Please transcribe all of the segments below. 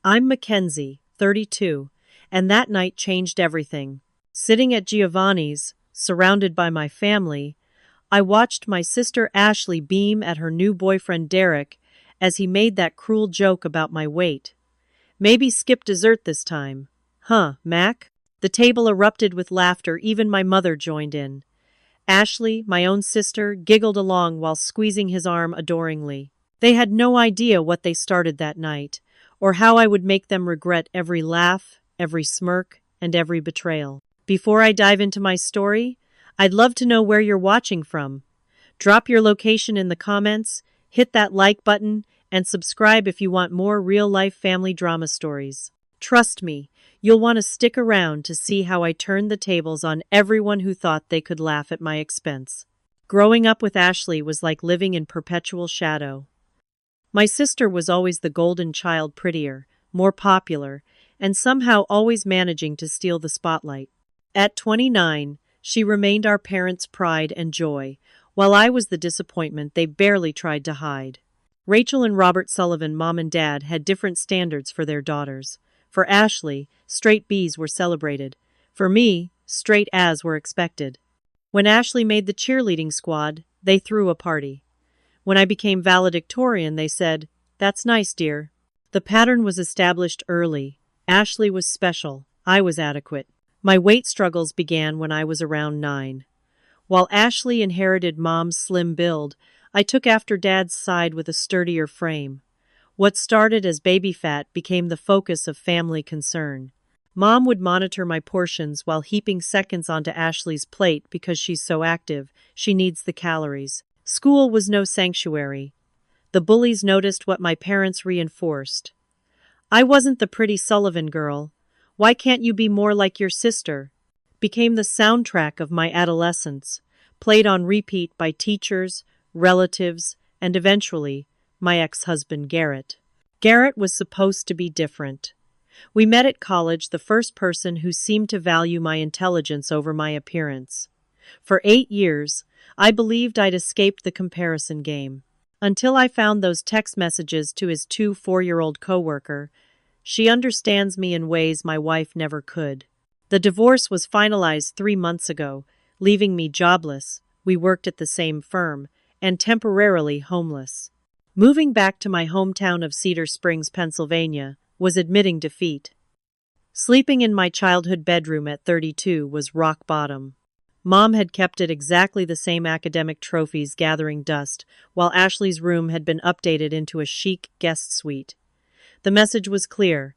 I'm Mackenzie, 32, and that night changed everything. Sitting at Giovanni's, surrounded by my family, I watched my sister Ashley beam at her new boyfriend Derek as he made that cruel joke about my weight. Maybe skip dessert this time. Huh, Mac? The table erupted with laughter, even my mother joined in. Ashley, my own sister, giggled along while squeezing his arm adoringly. They had no idea what they started that night, or how I would make them regret every laugh, every smirk, and every betrayal. Before I dive into my story, I'd love to know where you're watching from. Drop your location in the comments, hit that like button, and subscribe if you want more real-life family drama stories. Trust me, you'll want to stick around to see how I turned the tables on everyone who thought they could laugh at my expense. Growing up with Ashley was like living in perpetual shadow. My sister was always the golden child, prettier, more popular, and somehow always managing to steal the spotlight. At 29, she remained our parents' pride and joy, while I was the disappointment they barely tried to hide. Rachel and Robert Sullivan, mom and dad, had different standards for their daughters. For Ashley, straight B's were celebrated. For me, straight A's were expected. When Ashley made the cheerleading squad, they threw a party. When I became valedictorian, they said, "That's nice, dear." The pattern was established early. Ashley was special. I was adequate. My weight struggles began when I was around 9. While Ashley inherited mom's slim build, I took after dad's side with a sturdier frame. What started as baby fat became the focus of family concern. Mom would monitor my portions while heaping seconds onto Ashley's plate because she's so active, she needs the calories. School was no sanctuary. The bullies noticed what my parents reinforced. "I wasn't the pretty Sullivan girl. Why can't you be more like your sister?" Became the soundtrack of my adolescence, played on repeat by teachers, relatives, and eventually, my ex-husband Garrett. Garrett was supposed to be different. We met at college, the first person who seemed to value my intelligence over my appearance. For 8 years, I believed I'd escaped the comparison game. Until I found those text messages to his 4-year-old coworker. She understands me in ways my wife never could. The divorce was finalized 3 months ago, leaving me jobless. We worked at the same firm, and temporarily homeless. Moving back to my hometown of Cedar Springs, Pennsylvania, was admitting defeat. Sleeping in my childhood bedroom at 32 was rock bottom. Mom had kept it exactly the same, academic trophies gathering dust, while Ashley's room had been updated into a chic guest suite. The message was clear.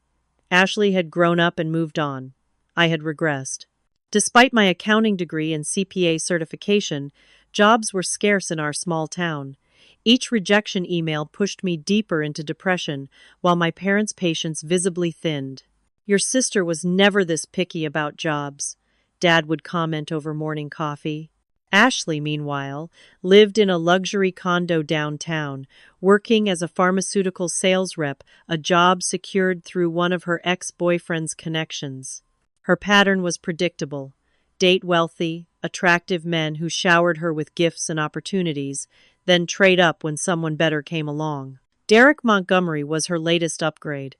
Ashley had grown up and moved on. I had regressed. Despite my accounting degree and CPA certification, jobs were scarce in our small town. Each rejection email pushed me deeper into depression, while my parents' patience visibly thinned. "Your sister was never this picky about jobs," Dad would comment over morning coffee. Ashley, meanwhile, lived in a luxury condo downtown, working as a pharmaceutical sales rep, a job secured through one of her ex-boyfriend's connections. Her pattern was predictable. Date wealthy, attractive men who showered her with gifts and opportunities, then trade up when someone better came along. Derek Montgomery was her latest upgrade.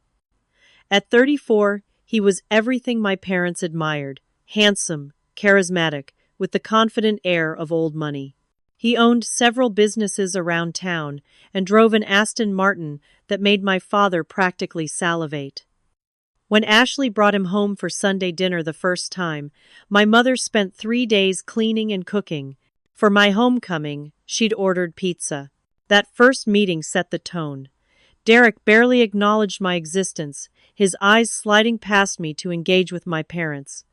At 34, he was everything my parents admired: handsome, charismatic, with the confident air of old money. He owned several businesses around town and drove an Aston Martin that made my father practically salivate. When Ashley brought him home for Sunday dinner the first time, my mother spent 3 days cleaning and cooking. For my homecoming, she'd ordered pizza. That first meeting set the tone. Derek barely acknowledged my existence, his eyes sliding past me to engage with my parents.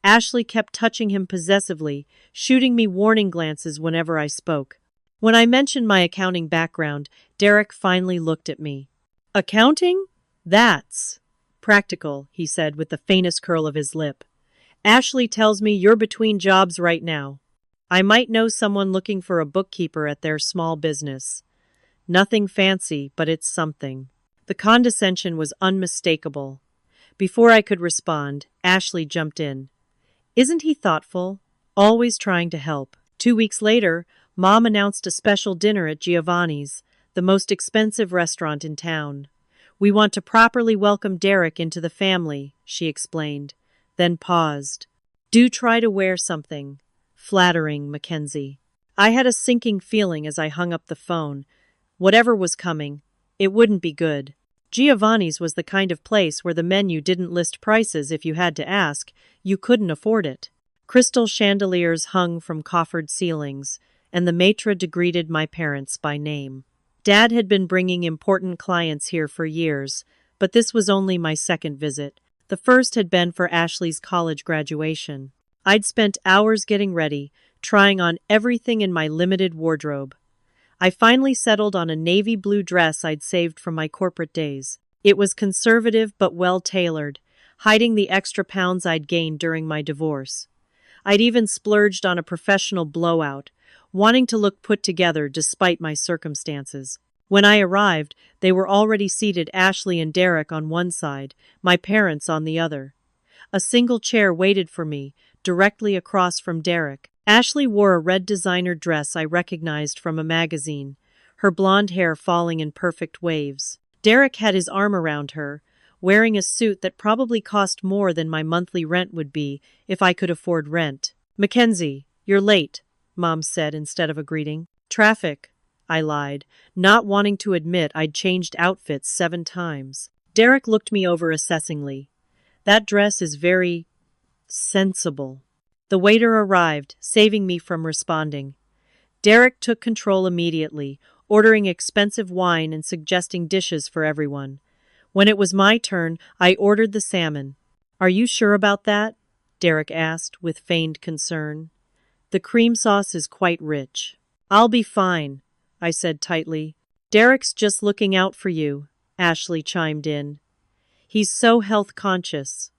Ashley kept touching him possessively, shooting me warning glances whenever I spoke. When I mentioned my accounting background, Derek finally looked at me. "Accounting? That's practical," he said with the faintest curl of his lip. "Ashley tells me you're between jobs right now. I might know someone looking for a bookkeeper at their small business. Nothing fancy, but it's something." The condescension was unmistakable. Before I could respond, Ashley jumped in. "Isn't he thoughtful? Always trying to help." 2 weeks later, Mom announced a special dinner at Giovanni's, the most expensive restaurant in town. We want to properly welcome Derek into the family, she explained, then paused. Do try to wear something flattering, Mackenzie. I had a sinking feeling as I hung up the phone. Whatever was coming, it wouldn't be good. Giovanni's was the kind of place where the menu didn't list prices if you had to ask, you couldn't afford it. Crystal chandeliers hung from coffered ceilings, and the maitre d' greeted my parents by name. Dad had been bringing important clients here for years, but this was only my second visit. The first had been for Ashley's college graduation. I'd spent hours getting ready, trying on everything in my limited wardrobe. I finally settled on a navy blue dress I'd saved from my corporate days. It was conservative but well-tailored, hiding the extra pounds I'd gained during my divorce. I'd even splurged on a professional blowout, wanting to look put together despite my circumstances. When I arrived, they were already seated, Ashley and Derek on one side, my parents on the other. A single chair waited for me, directly across from Derek. Ashley wore a red designer dress I recognized from a magazine, her blonde hair falling in perfect waves. Derek had his arm around her, wearing a suit that probably cost more than my monthly rent would be if I could afford rent. Mackenzie, you're late, Mom said instead of a greeting. Traffic, I lied, not wanting to admit I'd changed outfits 7 times. Derek looked me over assessingly. That dress is very sensible. The waiter arrived, saving me from responding. Derek took control immediately, ordering expensive wine and suggesting dishes for everyone. When it was my turn, I ordered the salmon. Are you sure about that? Derek asked, with feigned concern. The cream sauce is quite rich. I'll be fine, I said tightly. Derek's just looking out for you, Ashley chimed in. He's so health conscious.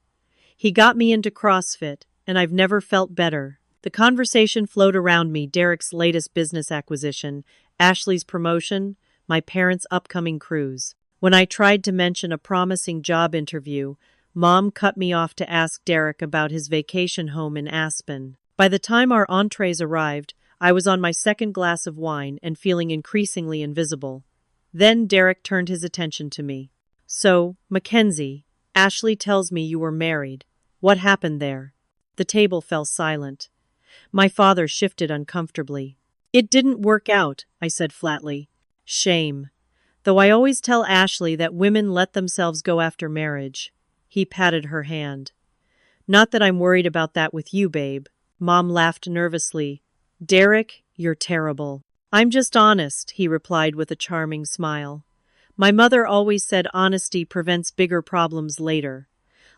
He got me into CrossFit, and I've never felt better. The conversation flowed around me, Derek's latest business acquisition, Ashley's promotion, my parents' upcoming cruise. When I tried to mention a promising job interview, Mom cut me off to ask Derek about his vacation home in Aspen. By the time our entrees arrived, I was on my second glass of wine and feeling increasingly invisible. Then Derek turned his attention to me. So, Mackenzie, Ashley tells me you were married. What happened there? The table fell silent. My father shifted uncomfortably. It didn't work out, I said flatly. Shame. Though I always tell Ashley that women let themselves go after marriage. He patted her hand. Not that I'm worried about that with you, babe. Mom laughed nervously. Derek, you're terrible. I'm just honest, he replied with a charming smile. My mother always said honesty prevents bigger problems later.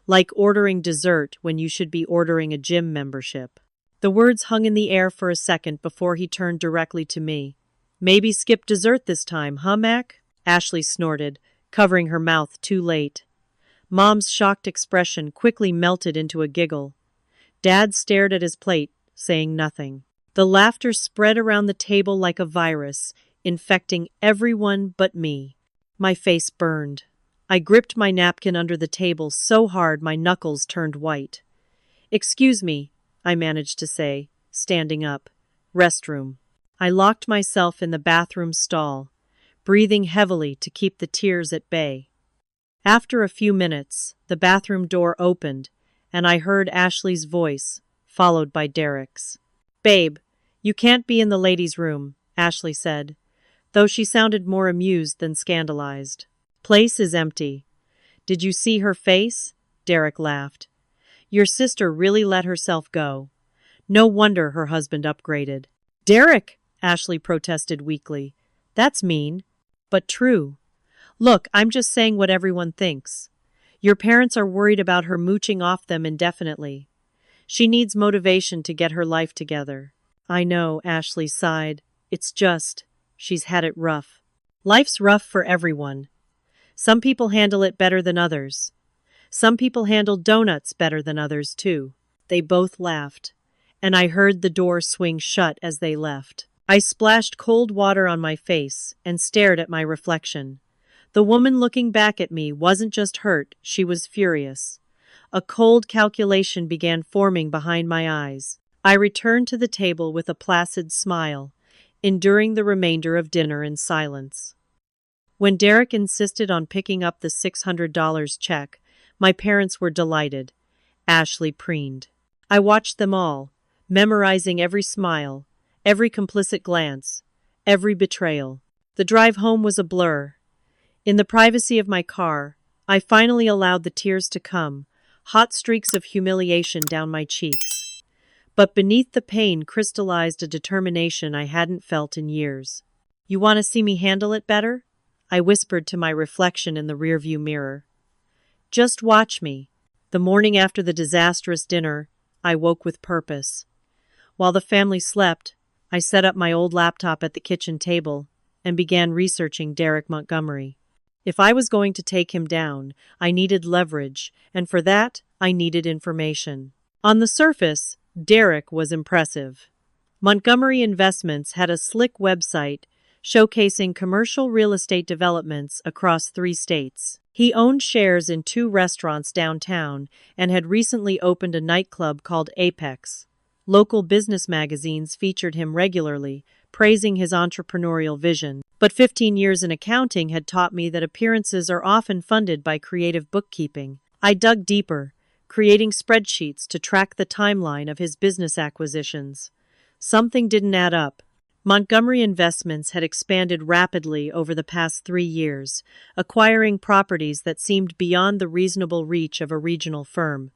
Like ordering dessert when you should be ordering a gym membership. The words hung in the air for a second before he turned directly to me. Maybe skip dessert this time, huh, Mac? Ashley snorted, covering her mouth too late. Mom's shocked expression quickly melted into a giggle. Dad stared at his plate, saying nothing. The laughter spread around the table like a virus, infecting everyone but me. My face burned. I gripped my napkin under the table so hard my knuckles turned white. Excuse me, I managed to say, standing up. Restroom. I locked myself in the bathroom stall, breathing heavily to keep the tears at bay. After a few minutes, the bathroom door opened, and I heard Ashley's voice, followed by Derek's. Babe, you can't be in the ladies' room, Ashley said, though she sounded more amused than scandalized. Place is empty. Did you see her face? Derek laughed. Your sister really let herself go. No wonder her husband upgraded. Derek, Ashley protested weakly. That's mean, but true. Look, I'm just saying what everyone thinks. Your parents are worried about her mooching off them indefinitely. She needs motivation to get her life together. I know, Ashley sighed. It's just, she's had it rough. Life's rough for everyone. Some people handle it better than others. Some people handle donuts better than others, too. They both laughed, and I heard the door swing shut as they left. I splashed cold water on my face and stared at my reflection. The woman looking back at me wasn't just hurt, she was furious. A cold calculation began forming behind my eyes. I returned to the table with a placid smile, enduring the remainder of dinner in silence. When Derek insisted on picking up the $600 check, my parents were delighted. Ashley preened. I watched them all, memorizing every smile, every complicit glance, every betrayal. The drive home was a blur. In the privacy of my car, I finally allowed the tears to come, hot streaks of humiliation down my cheeks. But beneath the pain crystallized a determination I hadn't felt in years. "You want to see me handle it better?" I whispered to my reflection in the rearview mirror. "Just watch me." The morning after the disastrous dinner, I woke with purpose. While the family slept, I set up my old laptop at the kitchen table and began researching Derek Montgomery. If I was going to take him down, I needed leverage, and for that, I needed information. On the surface, Derek was impressive. Montgomery Investments had a slick website showcasing commercial real estate developments across 3 states. He owned shares in 2 restaurants downtown and had recently opened a nightclub called Apex. Local business magazines featured him regularly, praising his entrepreneurial vision. But 15 years in accounting had taught me that appearances are often funded by creative bookkeeping. I dug deeper, creating spreadsheets to track the timeline of his business acquisitions. Something didn't add up. Montgomery Investments had expanded rapidly over the past 3 years, acquiring properties that seemed beyond the reasonable reach of a regional firm.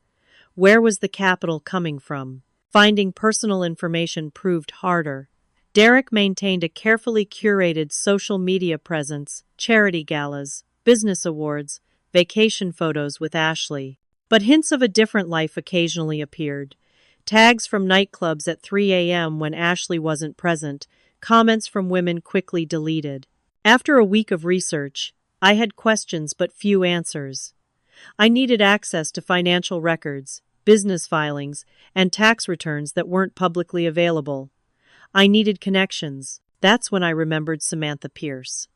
Where was the capital coming from? Finding personal information proved harder. Derek maintained a carefully curated social media presence, charity galas, business awards, vacation photos with Ashley. But hints of a different life occasionally appeared. Tags from nightclubs at 3 a.m. when Ashley wasn't present, comments from women quickly deleted. After a week of research, I had questions but few answers. I needed access to financial records, business filings, and tax returns that weren't publicly available. I needed connections. That's when I remembered Samantha Pierce.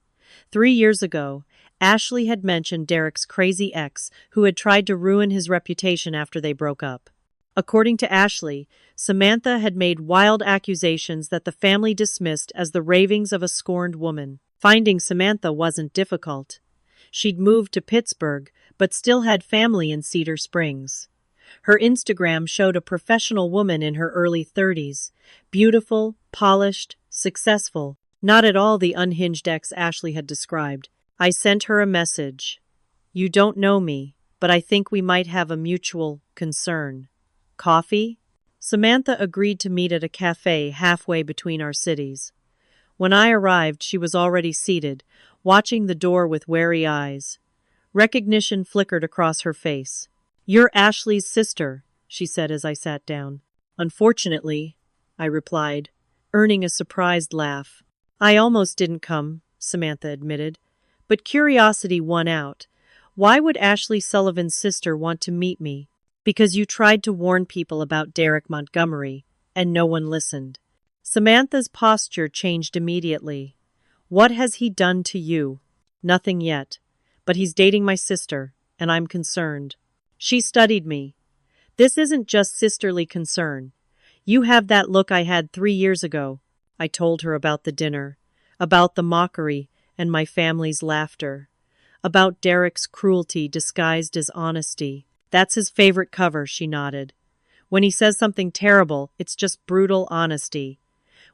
3 years ago, Ashley had mentioned Derek's crazy ex who had tried to ruin his reputation after they broke up. According to Ashley, Samantha had made wild accusations that the family dismissed as the ravings of a scorned woman. Finding Samantha wasn't difficult. She'd moved to Pittsburgh, but still had family in Cedar Springs. Her Instagram showed a professional woman in her early 30s, beautiful, polished, successful, not at all the unhinged ex Ashley had described. I sent her a message. "You don't know me, but I think we might have a mutual concern. Coffee?" Samantha agreed to meet at a cafe halfway between our cities. When I arrived, she was already seated, watching the door with wary eyes. Recognition flickered across her face. "You're Ashley's sister," she said as I sat down. "Unfortunately," I replied, earning a surprised laugh. "I almost didn't come," Samantha admitted. But curiosity won out. "Why would Ashley Sullivan's sister want to meet me?" "Because you tried to warn people about Derek Montgomery, and no one listened." Samantha's posture changed immediately. "What has he done to you?" "Nothing yet. But he's dating my sister, and I'm concerned." She studied me. "This isn't just sisterly concern. You have that look I had 3 years ago." I told her about the dinner, about the mockery and my family's laughter, about Derek's cruelty disguised as honesty. "That's his favorite cover," she nodded. "When he says something terrible, it's just brutal honesty.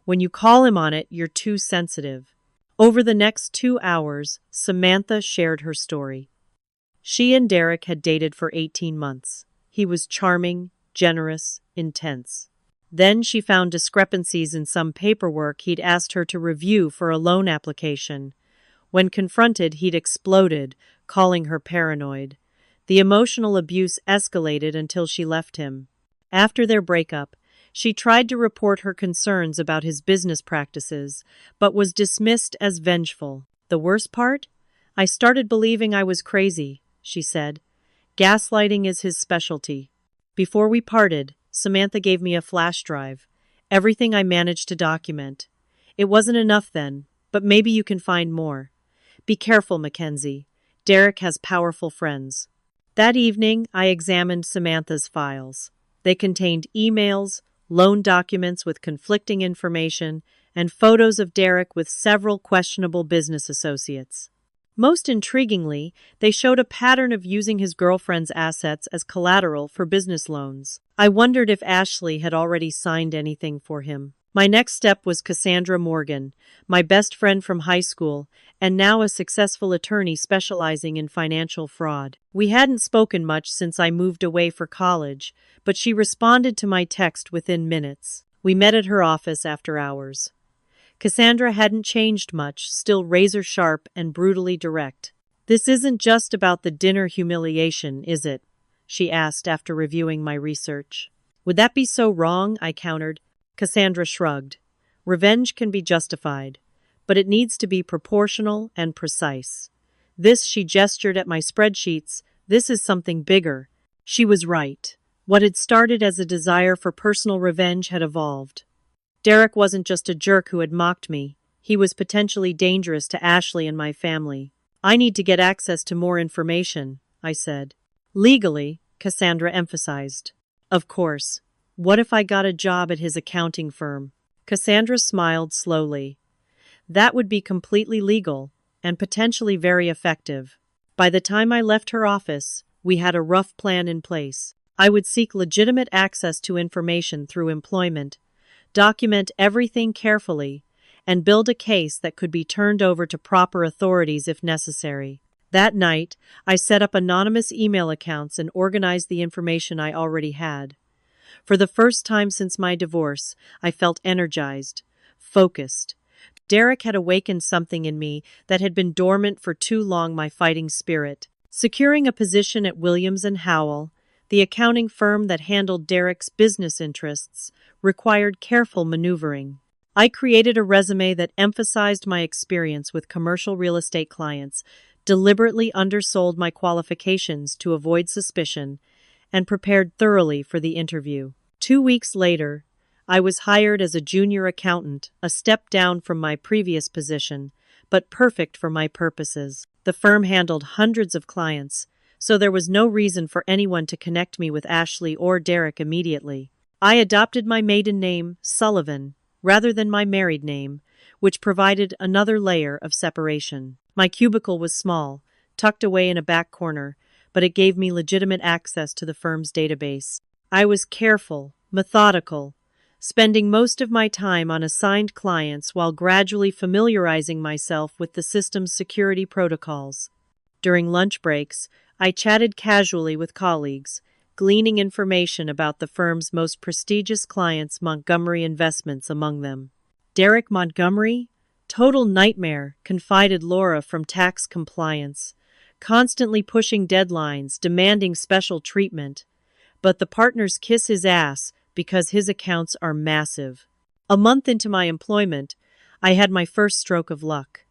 When you call him on it, you're too sensitive." Over the next 2 hours, Samantha shared her story. She and Derek had dated for 18 months. He was charming, generous, intense. Then she found discrepancies in some paperwork he'd asked her to review for a loan application. When confronted, he'd exploded, calling her paranoid. The emotional abuse escalated until she left him. After their breakup, she tried to report her concerns about his business practices, but was dismissed as vengeful. "The worst part? I started believing I was crazy," she said. "Gaslighting is his specialty." Before we parted, Samantha gave me a flash drive. Everything I managed to document. "It wasn't enough then, but maybe you can find more. Be careful, Mackenzie. Derek has powerful friends." That evening, I examined Samantha's files. They contained emails, loan documents with conflicting information, and photos of Derek with several questionable business associates. Most intriguingly, they showed a pattern of using his girlfriend's assets as collateral for business loans. I wondered if Ashley had already signed anything for him. My next step was Cassandra Morgan, my best friend from high school, and now a successful attorney specializing in financial fraud. We hadn't spoken much since I moved away for college, but she responded to my text within minutes. We met at her office after hours. Cassandra hadn't changed much, still razor-sharp and brutally direct. "This isn't just about the dinner humiliation, is it?" she asked after reviewing my research. "Would that be so wrong?" I countered. Cassandra shrugged. "Revenge can be justified, but it needs to be proportional and precise. This," she gestured at my spreadsheets, "this is something bigger." She was right. What had started as a desire for personal revenge had evolved. Derek wasn't just a jerk who had mocked me. He was potentially dangerous to Ashley and my family. "I need to get access to more information," I said. "Legally," Cassandra emphasized. "Of course. What if I got a job at his accounting firm?" Cassandra smiled slowly. "That would be completely legal and potentially very effective." By the time I left her office, we had a rough plan in place. I would seek legitimate access to information through employment, document everything carefully, and build a case that could be turned over to proper authorities if necessary. That night, I set up anonymous email accounts and organized the information I already had. For the first time since my divorce, I felt energized, focused. Derek had awakened something in me that had been dormant for too long, my fighting spirit. Securing a position at Williams & Howell, the accounting firm that handled Derek's business interests, required careful maneuvering. I created a resume that emphasized my experience with commercial real estate clients, deliberately undersold my qualifications to avoid suspicion, and prepared thoroughly for the interview. 2 weeks later, I was hired as a junior accountant, a step down from my previous position, but perfect for my purposes. The firm handled hundreds of clients, so there was no reason for anyone to connect me with Ashley or Derek immediately. I adopted my maiden name, Sullivan, rather than my married name, which provided another layer of separation. My cubicle was small, tucked away in a back corner, but it gave me legitimate access to the firm's database. I was careful, methodical, spending most of my time on assigned clients while gradually familiarizing myself with the system's security protocols. During lunch breaks, I chatted casually with colleagues, gleaning information about the firm's most prestigious clients, Montgomery Investments among them. "Derek Montgomery? Total nightmare," confided Laura from tax compliance, "constantly pushing deadlines, demanding special treatment. But the partners kiss his ass because his accounts are massive." A month into my employment, I had my first stroke of luck.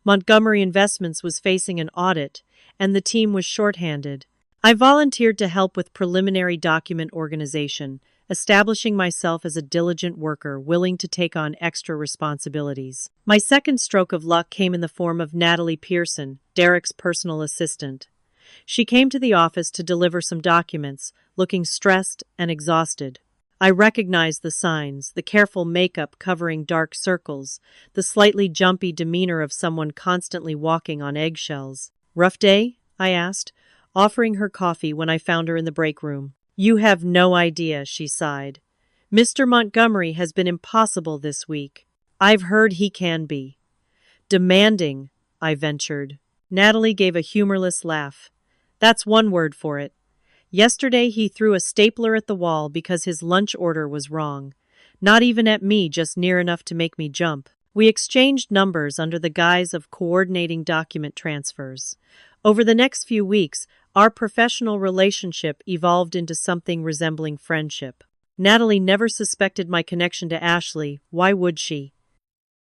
Montgomery Investments was facing an audit, and the team was shorthanded. I volunteered to help with preliminary document organization, establishing myself as a diligent worker willing to take on extra responsibilities. My second stroke of luck came in the form of Natalie Pearson, Derek's personal assistant. She came to the office to deliver some documents, looking stressed and exhausted. I recognized the signs, the careful makeup covering dark circles, the slightly jumpy demeanor of someone constantly walking on eggshells. "Rough day?" I asked, offering her coffee when I found her in the break room. "You have no idea," she sighed. "Mr. Montgomery has been impossible this week. I've heard he can be demanding," I ventured. Natalie gave a humorless laugh. "That's one word for it. Yesterday he threw a stapler at the wall because his lunch order was wrong. Not even at me, just near enough to make me jump." We exchanged numbers under the guise of coordinating document transfers. Over the next few weeks, our professional relationship evolved into something resembling friendship. Natalie never suspected my connection to Ashley. Why would she?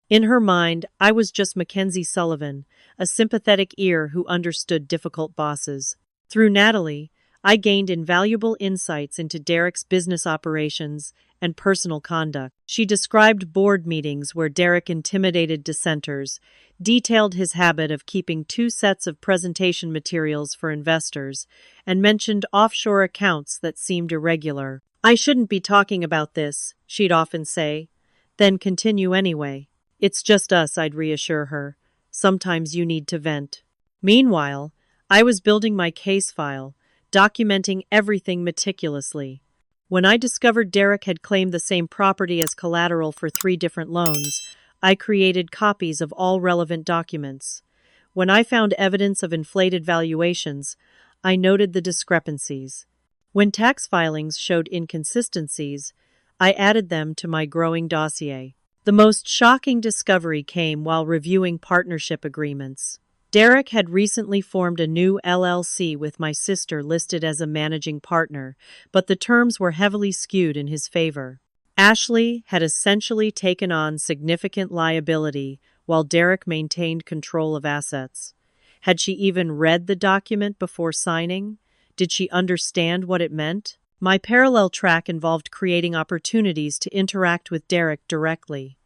In her mind, I was just Mackenzie Sullivan, a sympathetic ear who understood difficult bosses. Through Natalie, I gained invaluable insights into Derek's business operations and personal conduct. She described board meetings where Derek intimidated dissenters, detailed his habit of keeping 2 sets of presentation materials for investors, and mentioned offshore accounts that seemed irregular. "I shouldn't be talking about this," she'd often say. "Then continue anyway." "It's just us," I'd reassure her. "Sometimes you need to vent." Meanwhile, I was building my case file, documenting everything meticulously. When I discovered Derek had claimed the same property as collateral for 3 different loans, I created copies of all relevant documents. When I found evidence of inflated valuations, I noted the discrepancies. When tax filings showed inconsistencies, I added them to my growing dossier. The most shocking discovery came while reviewing partnership agreements. Derek had recently formed a new LLC with my sister listed as a managing partner, but the terms were heavily skewed in his favor. Ashley had essentially taken on significant liability while Derek maintained control of assets. Had she even read the document before signing? Did she understand what it meant? My parallel track involved creating opportunities to interact with Derek directly.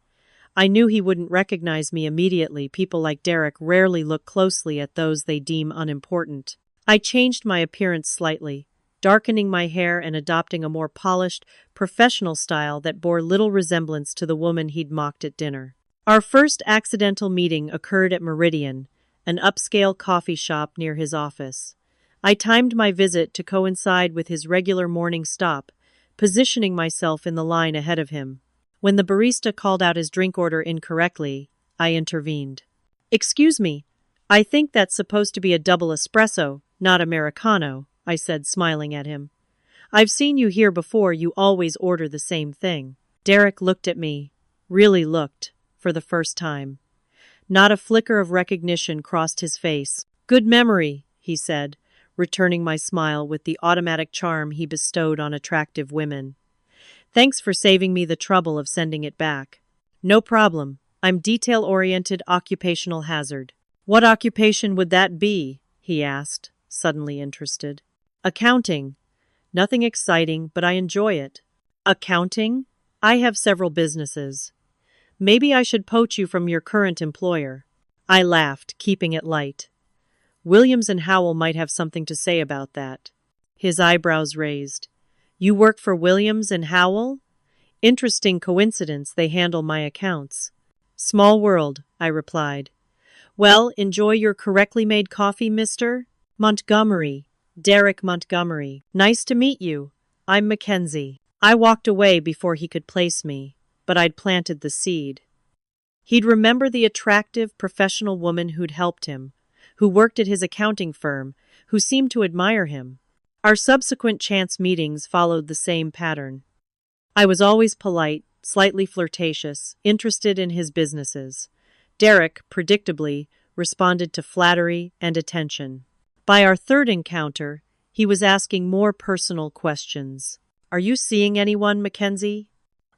I knew he wouldn't recognize me immediately. People like Derek rarely look closely at those they deem unimportant. I changed my appearance slightly, darkening my hair and adopting a more polished, professional style that bore little resemblance to the woman he'd mocked at dinner. Our first accidental meeting occurred at Meridian, an upscale coffee shop near his office. I timed my visit to coincide with his regular morning stop, positioning myself in the line ahead of him. When the barista called out his drink order incorrectly, I intervened. "Excuse me, I think that's supposed to be a double espresso, not Americano," I said, smiling at him. "I've seen you here before. You always order the same thing." Derek looked at me, really looked, for the first time. Not a flicker of recognition crossed his face. "Good memory," he said, returning my smile with the automatic charm he bestowed on attractive women. "Thanks for saving me the trouble of sending it back." "No problem. I'm detail-oriented occupational hazard." "What occupation would that be?" he asked, suddenly interested. "Accounting. Nothing exciting, but I enjoy it." "Accounting? I have several businesses. Maybe I should poach you from your current employer." I laughed, keeping it light. Williams and Howell might have something to say about that. His eyebrows raised. "You work for Williams and Howell? Interesting coincidence they handle my accounts." "Small world," I replied. "Well, enjoy your correctly made coffee, Mr. Montgomery." "Derek Montgomery. Nice to meet you. I'm Mackenzie." I walked away before he could place me, but I'd planted the seed. He'd remember the attractive, professional woman who'd helped him, who worked at his accounting firm, who seemed to admire him. Our subsequent chance meetings followed the same pattern. I was always polite, slightly flirtatious, interested in his businesses. Derek, predictably, responded to flattery and attention. By our third encounter, he was asking more personal questions. "Are you seeing anyone, Mackenzie?"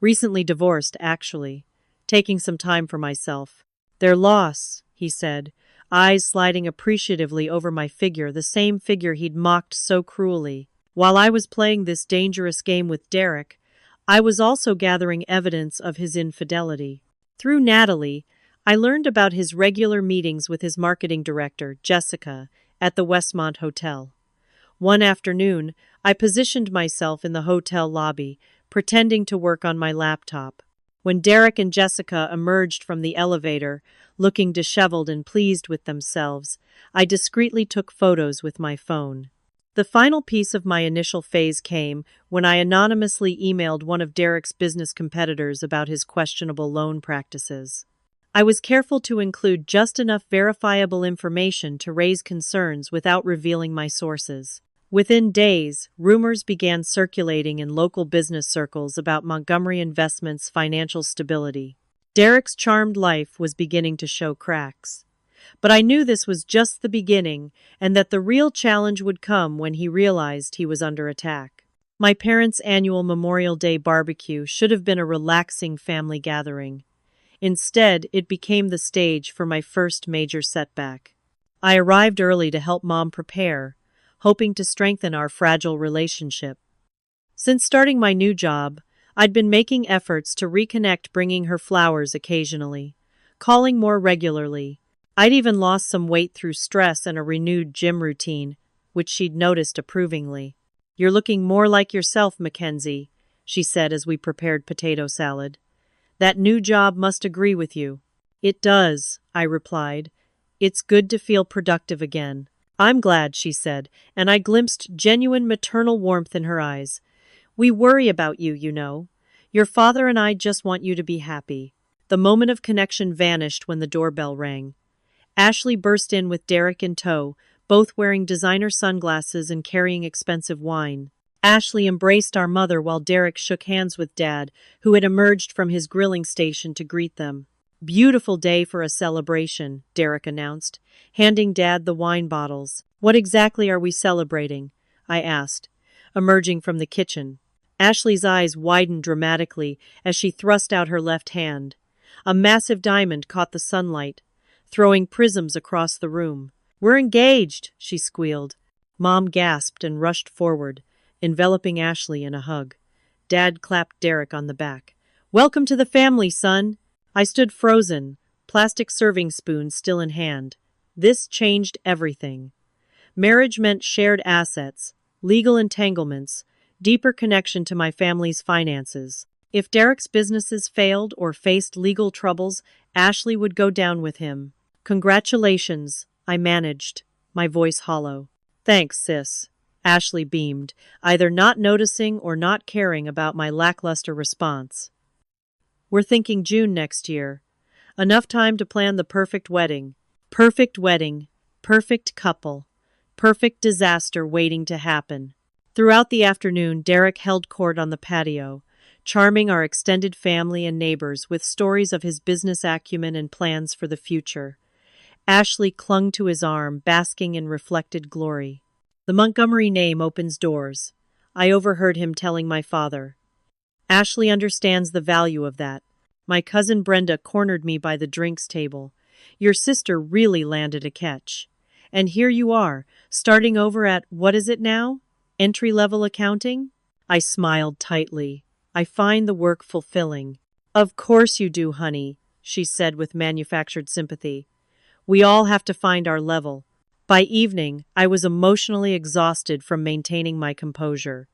"Recently divorced, actually. Taking some time for myself." "Their loss," he said, eyes sliding appreciatively over my figure, the same figure he'd mocked so cruelly. While I was playing this dangerous game with Derek, I was also gathering evidence of his infidelity. Through Natalie, I learned about his regular meetings with his marketing director, Jessica, at the Westmont Hotel. One afternoon, I positioned myself in the hotel lobby, pretending to work on my laptop. When Derek and Jessica emerged from the elevator, looking disheveled and pleased with themselves, I discreetly took photos with my phone. The final piece of my initial phase came when I anonymously emailed one of Derek's business competitors about his questionable loan practices. I was careful to include just enough verifiable information to raise concerns without revealing my sources. Within days, rumors began circulating in local business circles about Montgomery Investments' financial stability. Derek's charmed life was beginning to show cracks. But I knew this was just the beginning, and that the real challenge would come when he realized he was under attack. My parents' annual Memorial Day barbecue should have been a relaxing family gathering. Instead, it became the stage for my first major setback. I arrived early to help Mom prepare, hoping to strengthen our fragile relationship. Since starting my new job, I'd been making efforts to reconnect, bringing her flowers occasionally, calling more regularly. I'd even lost some weight through stress and a renewed gym routine, which she'd noticed approvingly. "You're looking more like yourself, Mackenzie," she said as we prepared potato salad. "That new job must agree with you." "It does," I replied, It's good to feel productive again. I'm glad, she said, and I glimpsed genuine maternal warmth in her eyes. We worry about you, you know. Your father and I just want you to be happy. The moment of connection vanished when the doorbell rang. Ashley burst in with Derek in tow, both wearing designer sunglasses and carrying expensive wine. Ashley embraced our mother while Derek shook hands with Dad, who had emerged from his grilling station to greet them. Beautiful day for a celebration, Derek announced, handing Dad the wine bottles. What exactly are we celebrating? I asked, emerging from the kitchen. Ashley's eyes widened dramatically as she thrust out her left hand. A massive diamond caught the sunlight, throwing prisms across the room. We're engaged, she squealed. Mom gasped and rushed forward, enveloping Ashley in a hug. Dad clapped Derek on the back. Welcome to the family, son. I stood frozen, plastic serving spoon still in hand. This changed everything. Marriage meant shared assets, legal entanglements, deeper connection to my family's finances. If Derek's businesses failed or faced legal troubles, Ashley would go down with him. Congratulations, I managed, my voice hollow. Thanks, sis. Ashley beamed, either not noticing or not caring about my lackluster response. We're thinking June next year. Enough time to plan the perfect wedding. Perfect wedding, perfect couple, perfect disaster waiting to happen. Throughout the afternoon, Derek held court on the patio, charming our extended family and neighbors with stories of his business acumen and plans for the future. Ashley clung to his arm, basking in reflected glory. The Montgomery name opens doors. I overheard him telling my father. Ashley understands the value of that. My cousin Brenda cornered me by the drinks table. Your sister really landed a catch. And here you are, starting over at, what is it now? Entry-level accounting? I smiled tightly. I find the work fulfilling. Of course you do, honey, she said with manufactured sympathy. We all have to find our level. By evening, I was emotionally exhausted from maintaining my composure.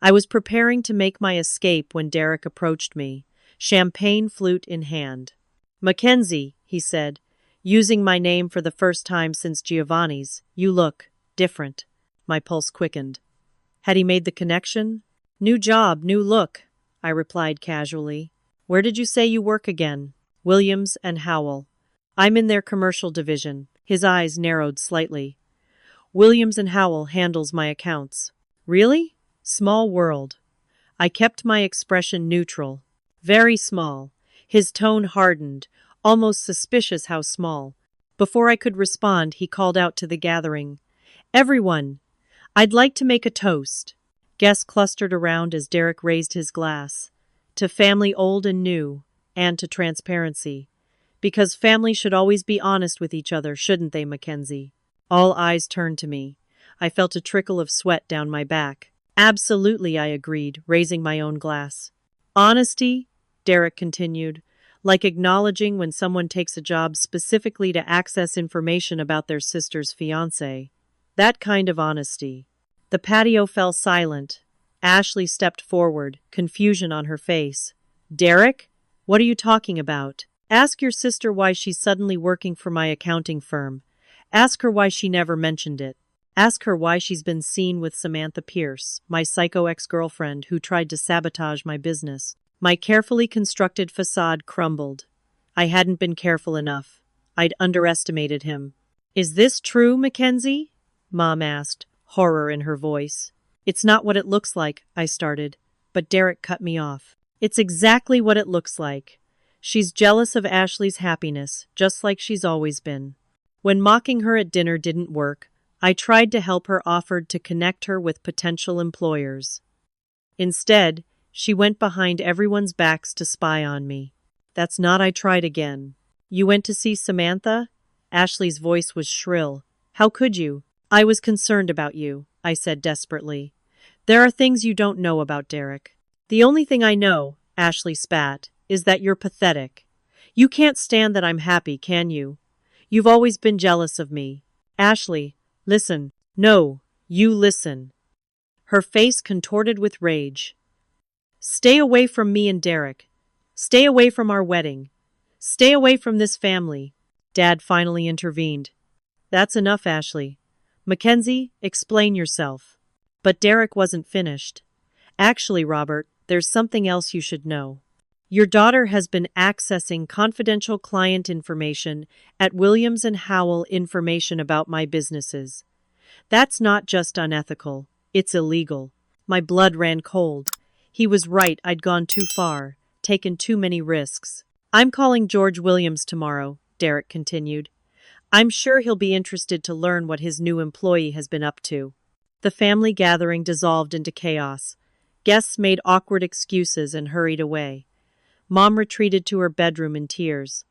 I was preparing to make my escape when Derek approached me, champagne flute in hand. Mackenzie, he said, using my name for the first time since Giovanni's, you look different. My pulse quickened. Had he made the connection? New job, new look, I replied casually. Where did you say you work again? Williams and Howell. I'm in their commercial division. His eyes narrowed slightly. Williams and Howell handles my accounts. Really? Small world. I kept my expression neutral. Very small. His tone hardened, almost suspicious how small. Before I could respond, he called out to the gathering. Everyone, I'd like to make a toast. Guests clustered around as Derek raised his glass. To family old and new, and to transparency. Because family should always be honest with each other, shouldn't they, Mackenzie? All eyes turned to me. I felt a trickle of sweat down my back. Absolutely, I agreed, raising my own glass. Honesty, Derek continued, like acknowledging when someone takes a job specifically to access information about their sister's fiancé. That kind of honesty. The patio fell silent. Ashley stepped forward, confusion on her face. Derek? What are you talking about? Ask your sister why she's suddenly working for my accounting firm. Ask her why she never mentioned it. Ask her why she's been seen with Samantha Pierce, my psycho ex-girlfriend who tried to sabotage my business. My carefully constructed facade crumbled. I hadn't been careful enough. I'd underestimated him. Is this true, Mackenzie? Mom asked, horror in her voice. It's not what it looks like, I started, but Derek cut me off. It's exactly what it looks like. She's jealous of Ashley's happiness, just like she's always been. When mocking her at dinner didn't work, I tried to help her, offered to connect her with potential employers. Instead, she went behind everyone's backs to spy on me. That's not. I tried again. You went to see Samantha? Ashley's voice was shrill. How could you? I was concerned about you, I said desperately. There are things you don't know about Derek. The only thing I know, Ashley spat, is that you're pathetic. You can't stand that I'm happy, can you? You've always been jealous of me. Ashley, listen. No, you listen. Her face contorted with rage. Stay away from me and Derek. Stay away from our wedding. Stay away from this family. Dad finally intervened. That's enough, Ashley. Mackenzie, explain yourself. But Derek wasn't finished. Actually, Robert, there's something else you should know. Your daughter has been accessing confidential client information at Williams and Howell information about my businesses. That's not just unethical, it's illegal. My blood ran cold. He was right, I'd gone too far, taken too many risks. I'm calling George Williams tomorrow, Derek continued. I'm sure he'll be interested to learn what his new employee has been up to. The family gathering dissolved into chaos. Guests made awkward excuses and hurried away. Mom retreated to her bedroom in tears.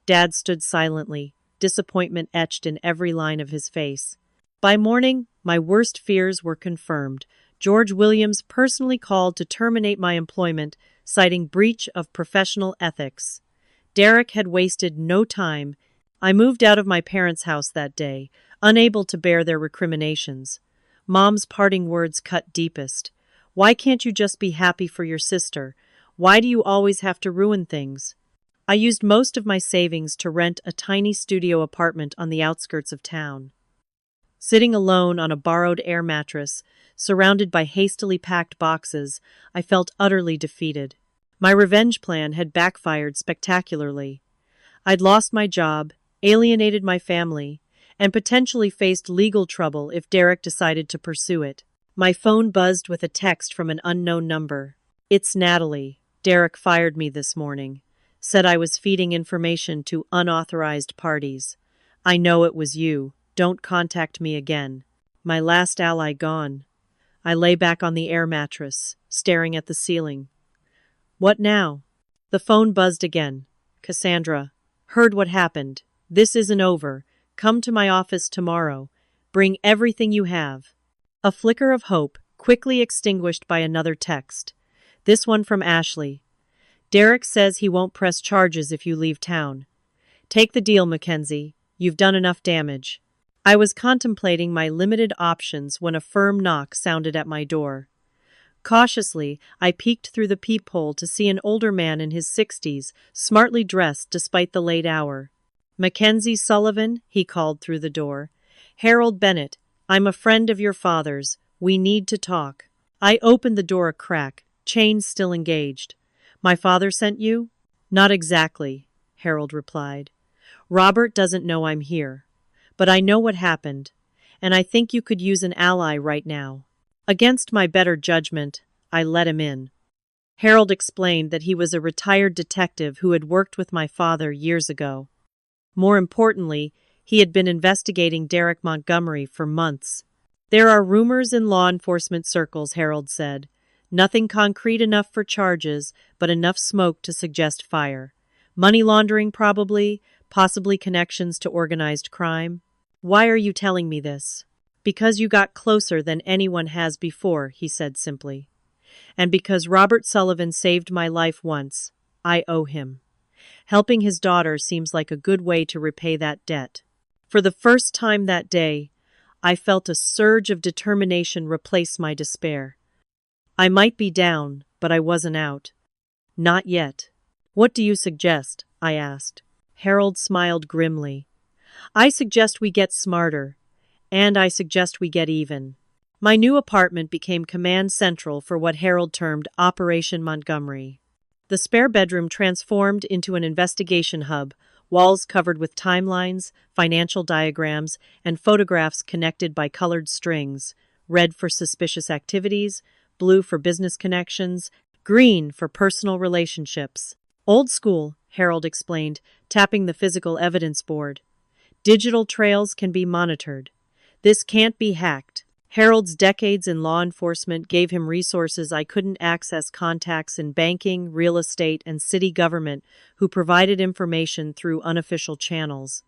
Dad stood silently, disappointment etched in every line of his face. By morning, my worst fears were confirmed. George Williams personally called to terminate my employment, citing breach of professional ethics. Derek had wasted no time. I moved out of my parents' house that day, unable to bear their recriminations. Mom's parting words cut deepest. Why can't you just be happy for your sister? Why do you always have to ruin things? I used most of my savings to rent a tiny studio apartment on the outskirts of town. Sitting alone on a borrowed air mattress, surrounded by hastily packed boxes, I felt utterly defeated. My revenge plan had backfired spectacularly. I'd lost my job, alienated my family, and potentially faced legal trouble if Derek decided to pursue it. My phone buzzed with a text from an unknown number. It's Natalie. Derek fired me this morning. Said I was feeding information to unauthorized parties. I know it was you. Don't contact me again. My last ally gone. I lay back on the air mattress, staring at the ceiling. What now? The phone buzzed again. Cassandra. Heard what happened. This isn't over. Come to my office tomorrow. Bring everything you have. A flicker of hope, quickly extinguished by another text. This one from Ashley. Derek says he won't press charges if you leave town. Take the deal, Mackenzie. You've done enough damage. I was contemplating my limited options when a firm knock sounded at my door. Cautiously, I peeked through the peephole to see an older man in his 60s, smartly dressed despite the late hour. Mackenzie Sullivan, he called through the door. Harold Bennett, I'm a friend of your father's. We need to talk. I opened the door a crack, chains still engaged. My father sent you? Not exactly, Harold replied. Robert doesn't know I'm here. But I know what happened, and I think you could use an ally right now. Against my better judgment, I let him in. Harold explained that he was a retired detective who had worked with my father years ago. More importantly, he had been investigating Derek Montgomery for months. There are rumors in law enforcement circles, Harold said. Nothing concrete enough for charges, but enough smoke to suggest fire. Money laundering probably, possibly connections to organized crime. Why are you telling me this? Because you got closer than anyone has before, he said simply. And because Robert Sullivan saved my life once, I owe him. Helping his daughter seems like a good way to repay that debt. For the first time that day, I felt a surge of determination replace my despair. I might be down, but I wasn't out. Not yet. What do you suggest? I asked. Harold smiled grimly. I suggest we get smarter, and I suggest we get even. My new apartment became command central for what Harold termed Operation Montgomery. The spare bedroom transformed into an investigation hub, walls covered with timelines, financial diagrams, and photographs connected by colored strings, red for suspicious activities, blue for business connections, green for personal relationships. Old school, Harold explained, tapping the physical evidence board. Digital trails can be monitored. This can't be hacked. Harold's decades in law enforcement gave him resources I couldn't access, contacts in banking, real estate, and city government who provided information through unofficial channels.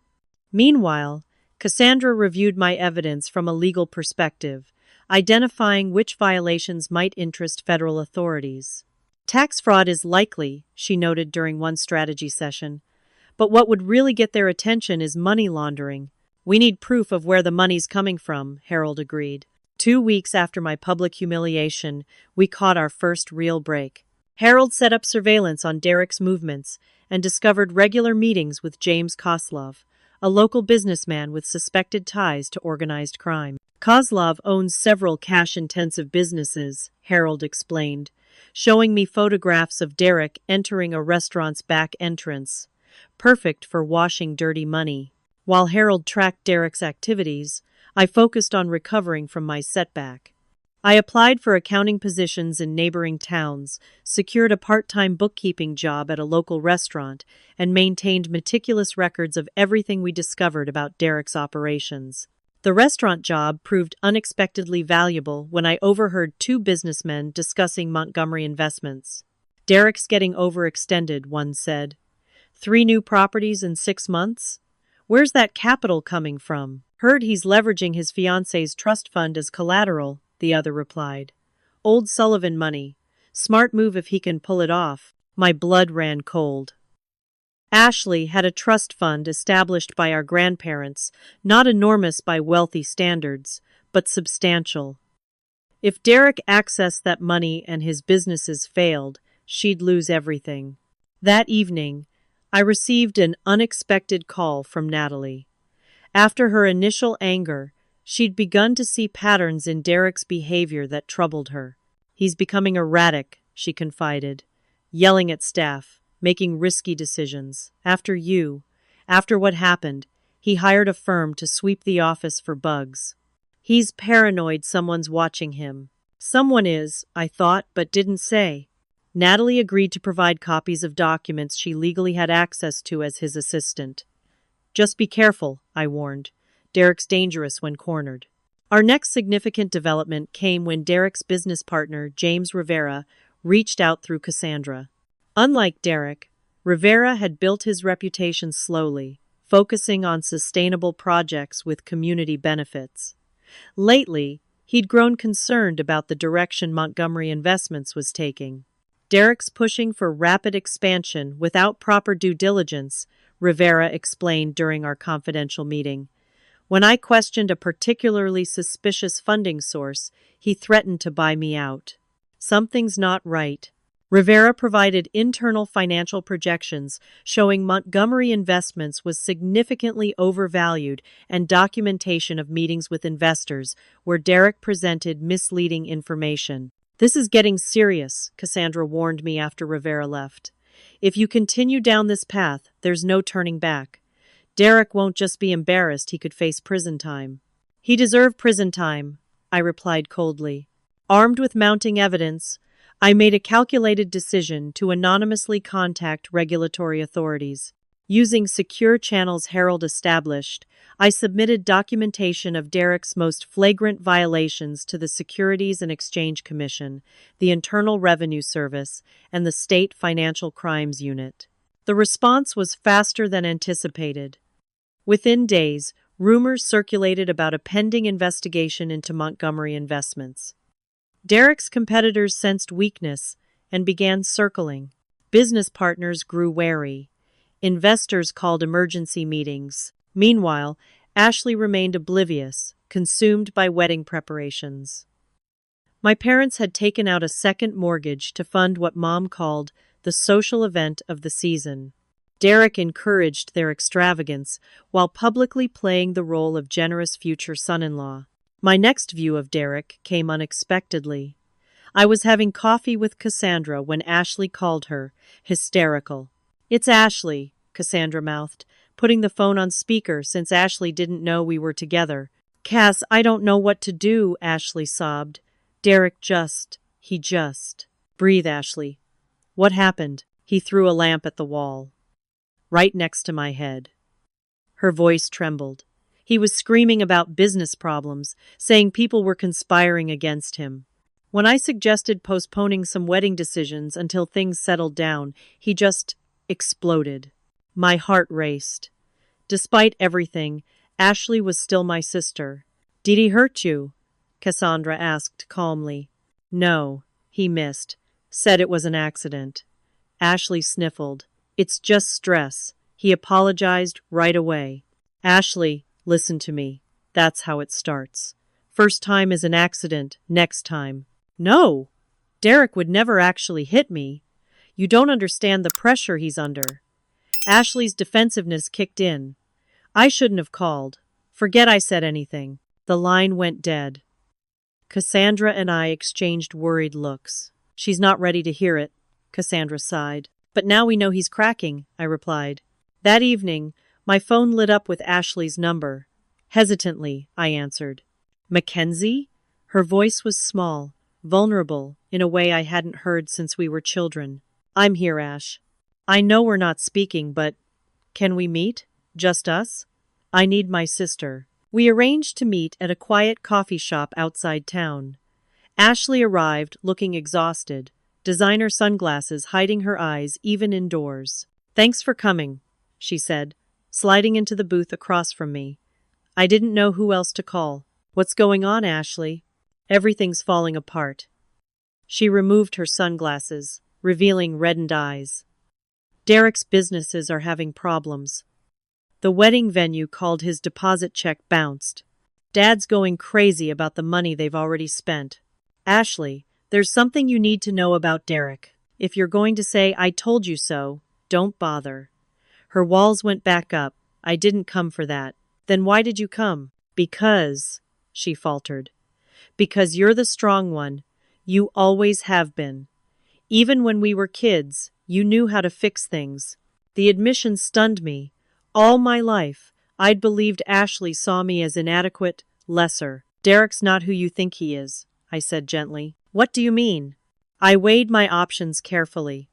Meanwhile, Cassandra reviewed my evidence from a legal perspective, identifying which violations might interest federal authorities. Tax fraud is likely, she noted during one strategy session. But what would really get their attention is money laundering. We need proof of where the money's coming from, Harold agreed. 2 weeks after my public humiliation, we caught our first real break. Harold set up surveillance on Derek's movements and discovered regular meetings with James Koslow, a local businessman with suspected ties to organized crime. Kozlov owns several cash-intensive businesses, Harold explained, showing me photographs of Derek entering a restaurant's back entrance, perfect for washing dirty money. While Harold tracked Derek's activities, I focused on recovering from my setback. I applied for accounting positions in neighboring towns, secured a part-time bookkeeping job at a local restaurant, and maintained meticulous records of everything we discovered about Derek's operations. The restaurant job proved unexpectedly valuable when I overheard two businessmen discussing Montgomery investments. "Derek's getting overextended," one said. "3 new properties in 6 months? Where's that capital coming from?" "Heard he's leveraging his fiancée's trust fund as collateral," the other replied. "Old Sullivan money. Smart move if he can pull it off." My blood ran cold. Ashley had a trust fund established by our grandparents, not enormous by wealthy standards, but substantial. If Derek accessed that money and his businesses failed, she'd lose everything. That evening, I received an unexpected call from Natalie. After her initial anger, she'd begun to see patterns in Derek's behavior that troubled her. "He's becoming erratic," she confided, yelling at staff, making risky decisions. After what happened, he hired a firm to sweep the office for bugs. "He's paranoid someone's watching him." "Someone is," I thought, but didn't say. Natalie agreed to provide copies of documents she legally had access to as his assistant. "Just be careful," I warned. "Derek's dangerous when cornered." Our next significant development came when Derek's business partner, James Rivera, reached out through Cassandra. Unlike Derek, Rivera had built his reputation slowly, focusing on sustainable projects with community benefits. Lately, he'd grown concerned about the direction Montgomery Investments was taking. "Derek's pushing for rapid expansion without proper due diligence," Rivera explained during our confidential meeting. "When I questioned a particularly suspicious funding source, he threatened to buy me out." Something's not right. Rivera provided internal financial projections showing Montgomery Investments was significantly overvalued and documentation of meetings with investors where Derek presented misleading information. "This is getting serious," Cassandra warned me after Rivera left. "If you continue down this path, there's no turning back. Derek won't just be embarrassed, he could face prison time." "He deserved prison time," I replied coldly. Armed with mounting evidence, I made a calculated decision to anonymously contact regulatory authorities. Using secure channels Harold established, I submitted documentation of Derek's most flagrant violations to the Securities and Exchange Commission, the Internal Revenue Service, and the State Financial Crimes Unit. The response was faster than anticipated. Within days, rumors circulated about a pending investigation into Montgomery Investments. Derek's competitors sensed weakness and began circling. Business partners grew wary. Investors called emergency meetings. Meanwhile, Ashley remained oblivious, consumed by wedding preparations. My parents had taken out a second mortgage to fund what Mom called the social event of the season. Derek encouraged their extravagance while publicly playing the role of generous future son-in-law. My next view of Derek came unexpectedly. I was having coffee with Cassandra when Ashley called her, hysterical. "It's Ashley," Cassandra mouthed, putting the phone on speaker since Ashley didn't know we were together. "Cass, I don't know what to do," Ashley sobbed. "Derek he just." "Breathe, Ashley. What happened?" He threw a lamp at the wall, right next to my head. Her voice trembled. He was screaming about business problems, saying people were conspiring against him. When I suggested postponing some wedding decisions until things settled down, he just exploded. My heart raced. Despite everything, Ashley was still my sister. "Did he hurt you?" Cassandra asked calmly. "No," he missed. "Said it was an accident." Ashley sniffled. "It's just stress." He apologized right away. "Ashley, listen to me. That's how it starts. First time is an accident, next time." "No! Derek would never actually hit me. You don't understand the pressure he's under." Ashley's defensiveness kicked in. I shouldn't have called. Forget I said anything. The line went dead. Cassandra and I exchanged worried looks. She's not ready to hear it, Cassandra sighed. But now we know he's cracking, I replied. That evening, my phone lit up with Ashley's number. Hesitantly, I answered. Mackenzie? Her voice was small, vulnerable, in a way I hadn't heard since we were children. I'm here, Ash. I know we're not speaking, but can we meet? Just us? I need my sister. We arranged to meet at a quiet coffee shop outside town. Ashley arrived, looking exhausted, designer sunglasses hiding her eyes even indoors. Thanks for coming, she said, sliding into the booth across from me. I didn't know who else to call. What's going on, Ashley? Everything's falling apart. She removed her sunglasses, revealing reddened eyes. Derek's businesses are having problems. The wedding venue called his deposit check bounced. Dad's going crazy about the money they've already spent. Ashley, there's something you need to know about Derek. If you're going to say, I told you so, don't bother. Her walls went back up. I didn't come for that. Then why did you come? Because, she faltered. Because you're the strong one. You always have been. Even when we were kids, you knew how to fix things. The admission stunned me. All my life, I'd believed Ashley saw me as inadequate, lesser. Derek's not who you think he is, I said gently. What do you mean? I weighed my options carefully.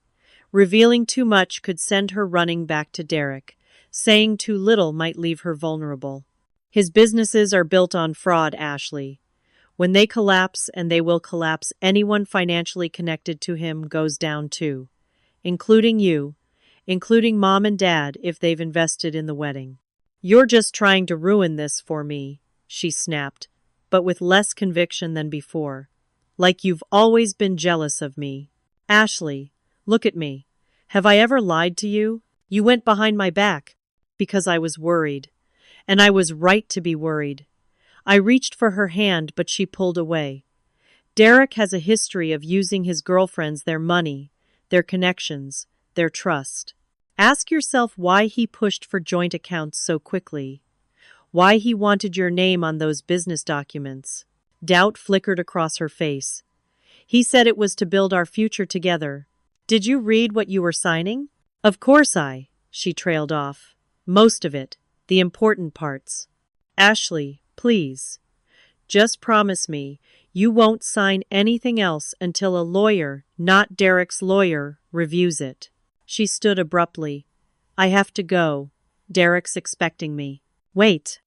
Revealing too much could send her running back to Derek. Saying too little might leave her vulnerable. His businesses are built on fraud, Ashley. When they collapse, and they will collapse, anyone financially connected to him goes down too. Including you. Including Mom and Dad if they've invested in the wedding. You're just trying to ruin this for me, she snapped, but with less conviction than before. Like you've always been jealous of me. Ashley, look at me. Have I ever lied to you? You went behind my back. Because I was worried. And I was right to be worried. I reached for her hand, but she pulled away. Derek has a history of using his girlfriends, their money, their connections, their trust. Ask yourself why he pushed for joint accounts so quickly. Why he wanted your name on those business documents. Doubt flickered across her face. He said it was to build our future together. Did you read what you were signing? Of course she trailed off. Most of it. The important parts. Ashley, please. Just promise me you won't sign anything else until a lawyer, not Derek's lawyer, reviews it. She stood abruptly. I have to go. Derek's expecting me. Wait.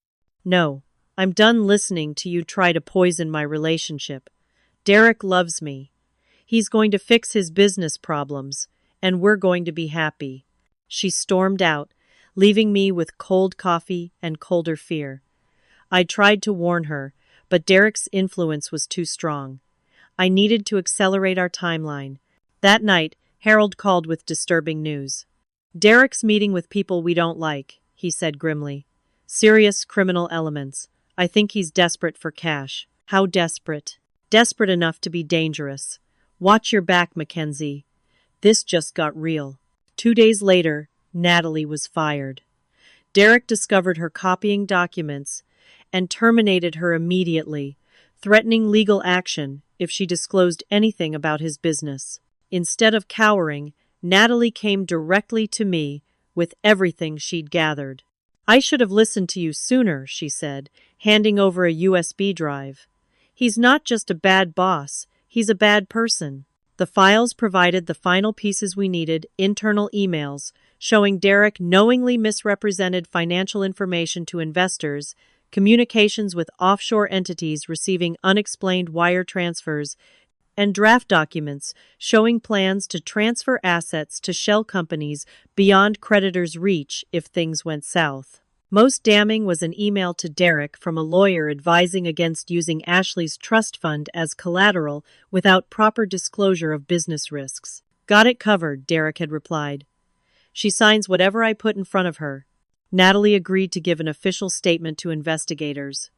No. I'm done listening to you try to poison my relationship. Derek loves me. He's going to fix his business problems, and we're going to be happy. She stormed out, leaving me with cold coffee and colder fear. I tried to warn her, but Derek's influence was too strong. I needed to accelerate our timeline. That night, Harold called with disturbing news. Derek's meeting with people we don't like, he said grimly. Serious criminal elements. I think he's desperate for cash. How desperate? Desperate enough to be dangerous. Watch your back, Mackenzie. This just got real. 2 days later, Natalie was fired. Derek discovered her copying documents and terminated her immediately, threatening legal action if she disclosed anything about his business. Instead of cowering, Natalie came directly to me with everything she'd gathered. I should have listened to you sooner, she said, handing over a USB drive. He's not just a bad boss, he's a bad person. The files provided the final pieces we needed, internal emails, showing Derek knowingly misrepresented financial information to investors, communications with offshore entities receiving unexplained wire transfers, and draft documents showing plans to transfer assets to shell companies beyond creditors' reach if things went south. Most damning was an email to Derek from a lawyer advising against using Ashley's trust fund as collateral without proper disclosure of business risks. Got it covered, Derek had replied. She signs whatever I put in front of her. Natalie agreed to give an official statement to investigators.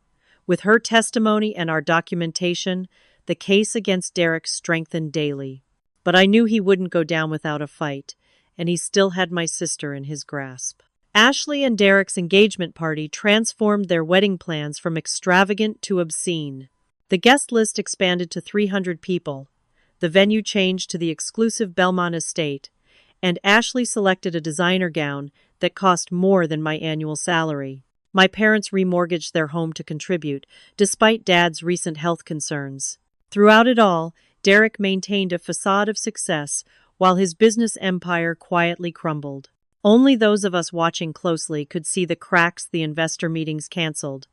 With her testimony and our documentation, the case against Derek strengthened daily. But I knew he wouldn't go down without a fight, and he still had my sister in his grasp. Ashley and Derek's engagement party transformed their wedding plans from extravagant to obscene. The guest list expanded to 300 people. The venue changed to the exclusive Belmont estate, and Ashley selected a designer gown that cost more than my annual salary. My parents remortgaged their home to contribute, despite Dad's recent health concerns. Throughout it all, Derek maintained a facade of success while his business empire quietly crumbled. Only those of us watching closely could see the cracks: the investor meetings canceled,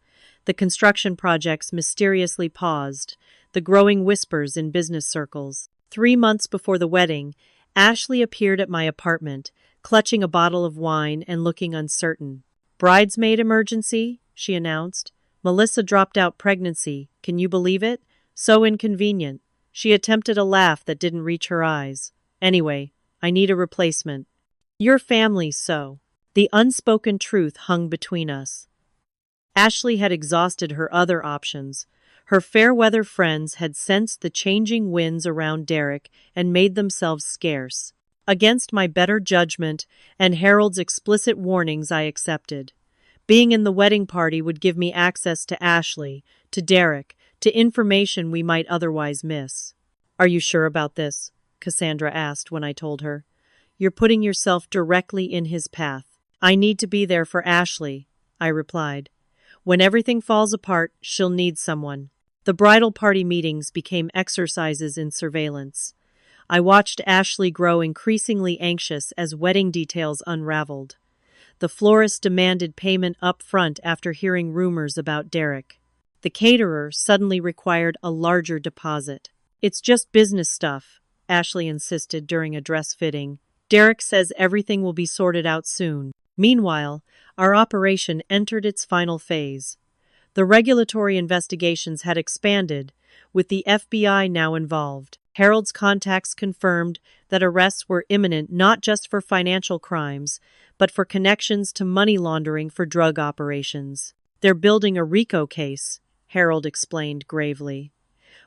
the construction projects mysteriously paused, the growing whispers in business circles. 3 months before the wedding, Ashley appeared at my apartment, clutching a bottle of wine and looking uncertain. "Bridesmaid emergency," she announced. "Melissa dropped out pregnancy. Can you believe it? So inconvenient." She attempted a laugh that didn't reach her eyes. "Anyway, I need a replacement." "Your family, so." The unspoken truth hung between us. Ashley had exhausted her other options. Her fair-weather friends had sensed the changing winds around Derek and made themselves scarce. Against my better judgment and Harold's explicit warnings, I accepted. Being in the wedding party would give me access to Ashley, to Derek, to information we might otherwise miss. "Are you sure about this?" Cassandra asked when I told her. "You're putting yourself directly in his path." "I need to be there for Ashley," I replied. "When everything falls apart, she'll need someone." The bridal party meetings became exercises in surveillance. I watched Ashley grow increasingly anxious as wedding details unraveled. The florist demanded payment up front after hearing rumors about Derek. The caterer suddenly required a larger deposit. "It's just business stuff," Ashley insisted during a dress fitting. "Derek says everything will be sorted out soon." Meanwhile, our operation entered its final phase. The regulatory investigations had expanded, with the FBI now involved. Harold's contacts confirmed that arrests were imminent, not just for financial crimes, but for connections to money laundering for drug operations. "They're building a RICO case," Harold explained gravely.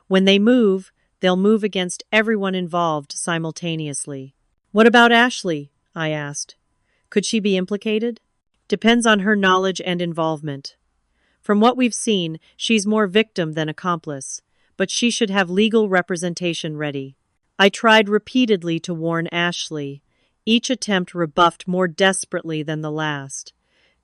"When they move, they'll move against everyone involved simultaneously." "What about Ashley?" I asked. "Could she be implicated?" "Depends on her knowledge and involvement. From what we've seen, she's more victim than accomplice, but she should have legal representation ready." I tried repeatedly to warn Ashley. Each attempt rebuffed more desperately than the last.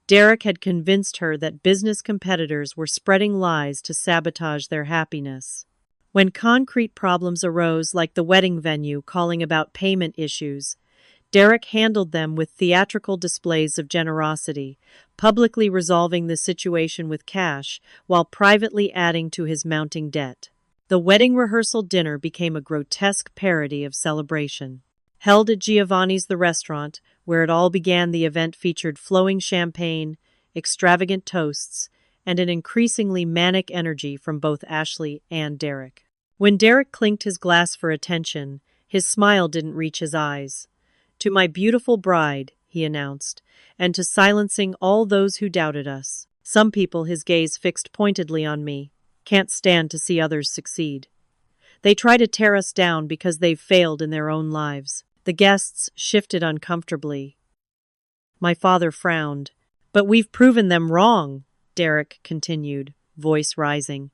Derek had convinced her that business competitors were spreading lies to sabotage their happiness. When concrete problems arose, like the wedding venue calling about payment issues, Derek handled them with theatrical displays of generosity, publicly resolving the situation with cash while privately adding to his mounting debt. The wedding rehearsal dinner became a grotesque parody of celebration. Held at Giovanni's, the restaurant, where it all began, the event featured flowing champagne, extravagant toasts, and an increasingly manic energy from both Ashley and Derek. When Derek clinked his glass for attention, his smile didn't reach his eyes. "To my beautiful bride," he announced, "and to silencing all those who doubted us." Some people, his gaze fixed pointedly on me, can't stand to see others succeed. They try to tear us down because they've failed in their own lives. The guests shifted uncomfortably. My father frowned. "But we've proven them wrong," Derek continued, voice rising.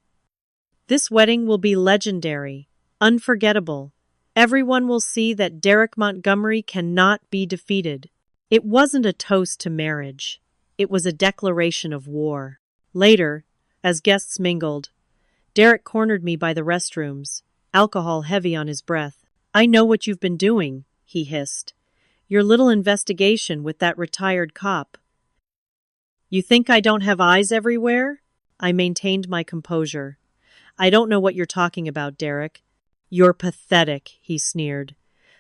"This wedding will be legendary, unforgettable. Everyone will see that Derek Montgomery cannot be defeated." It wasn't a toast to marriage. It was a declaration of war. Later, as guests mingled, Derek cornered me by the restrooms, alcohol heavy on his breath. "I know what you've been doing," he hissed. "Your little investigation with that retired cop." "You think I don't have eyes everywhere?" I maintained my composure. "I don't know what you're talking about, Derek." "You're pathetic," he sneered.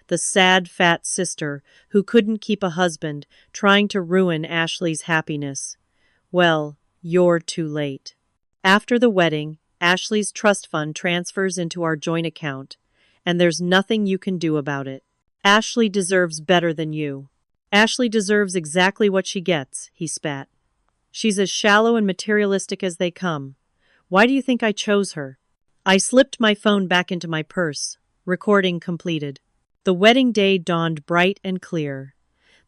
"The sad, fat sister who couldn't keep a husband, trying to ruin Ashley's happiness. Well, you're too late." After the wedding, Ashley's trust fund transfers into our joint account, and there's nothing you can do about it. "Ashley deserves better than you." "Ashley deserves exactly what she gets," he spat. "She's as shallow and materialistic as they come. Why do you think I chose her?" I slipped my phone back into my purse. Recording completed. The wedding day dawned bright and clear.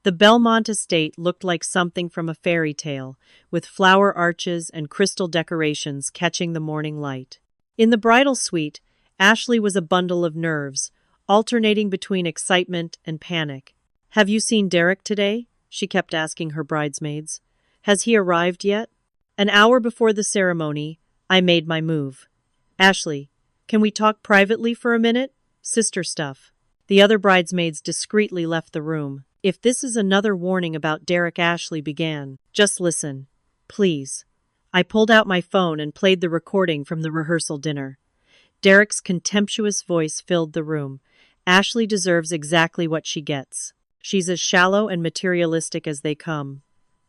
The Belmont estate looked like something from a fairy tale, with flower arches and crystal decorations catching the morning light. In the bridal suite, Ashley was a bundle of nerves, alternating between excitement and panic. "Have you seen Derek today?" she kept asking her bridesmaids. "Has he arrived yet?" An hour before the ceremony, I made my move. "Ashley, can we talk privately for a minute? Sister stuff." The other bridesmaids discreetly left the room. "If this is another warning about Derek," Ashley began, "just listen. Please." I pulled out my phone and played the recording from the rehearsal dinner. Derek's contemptuous voice filled the room. "Ashley deserves exactly what she gets. She's as shallow and materialistic as they come."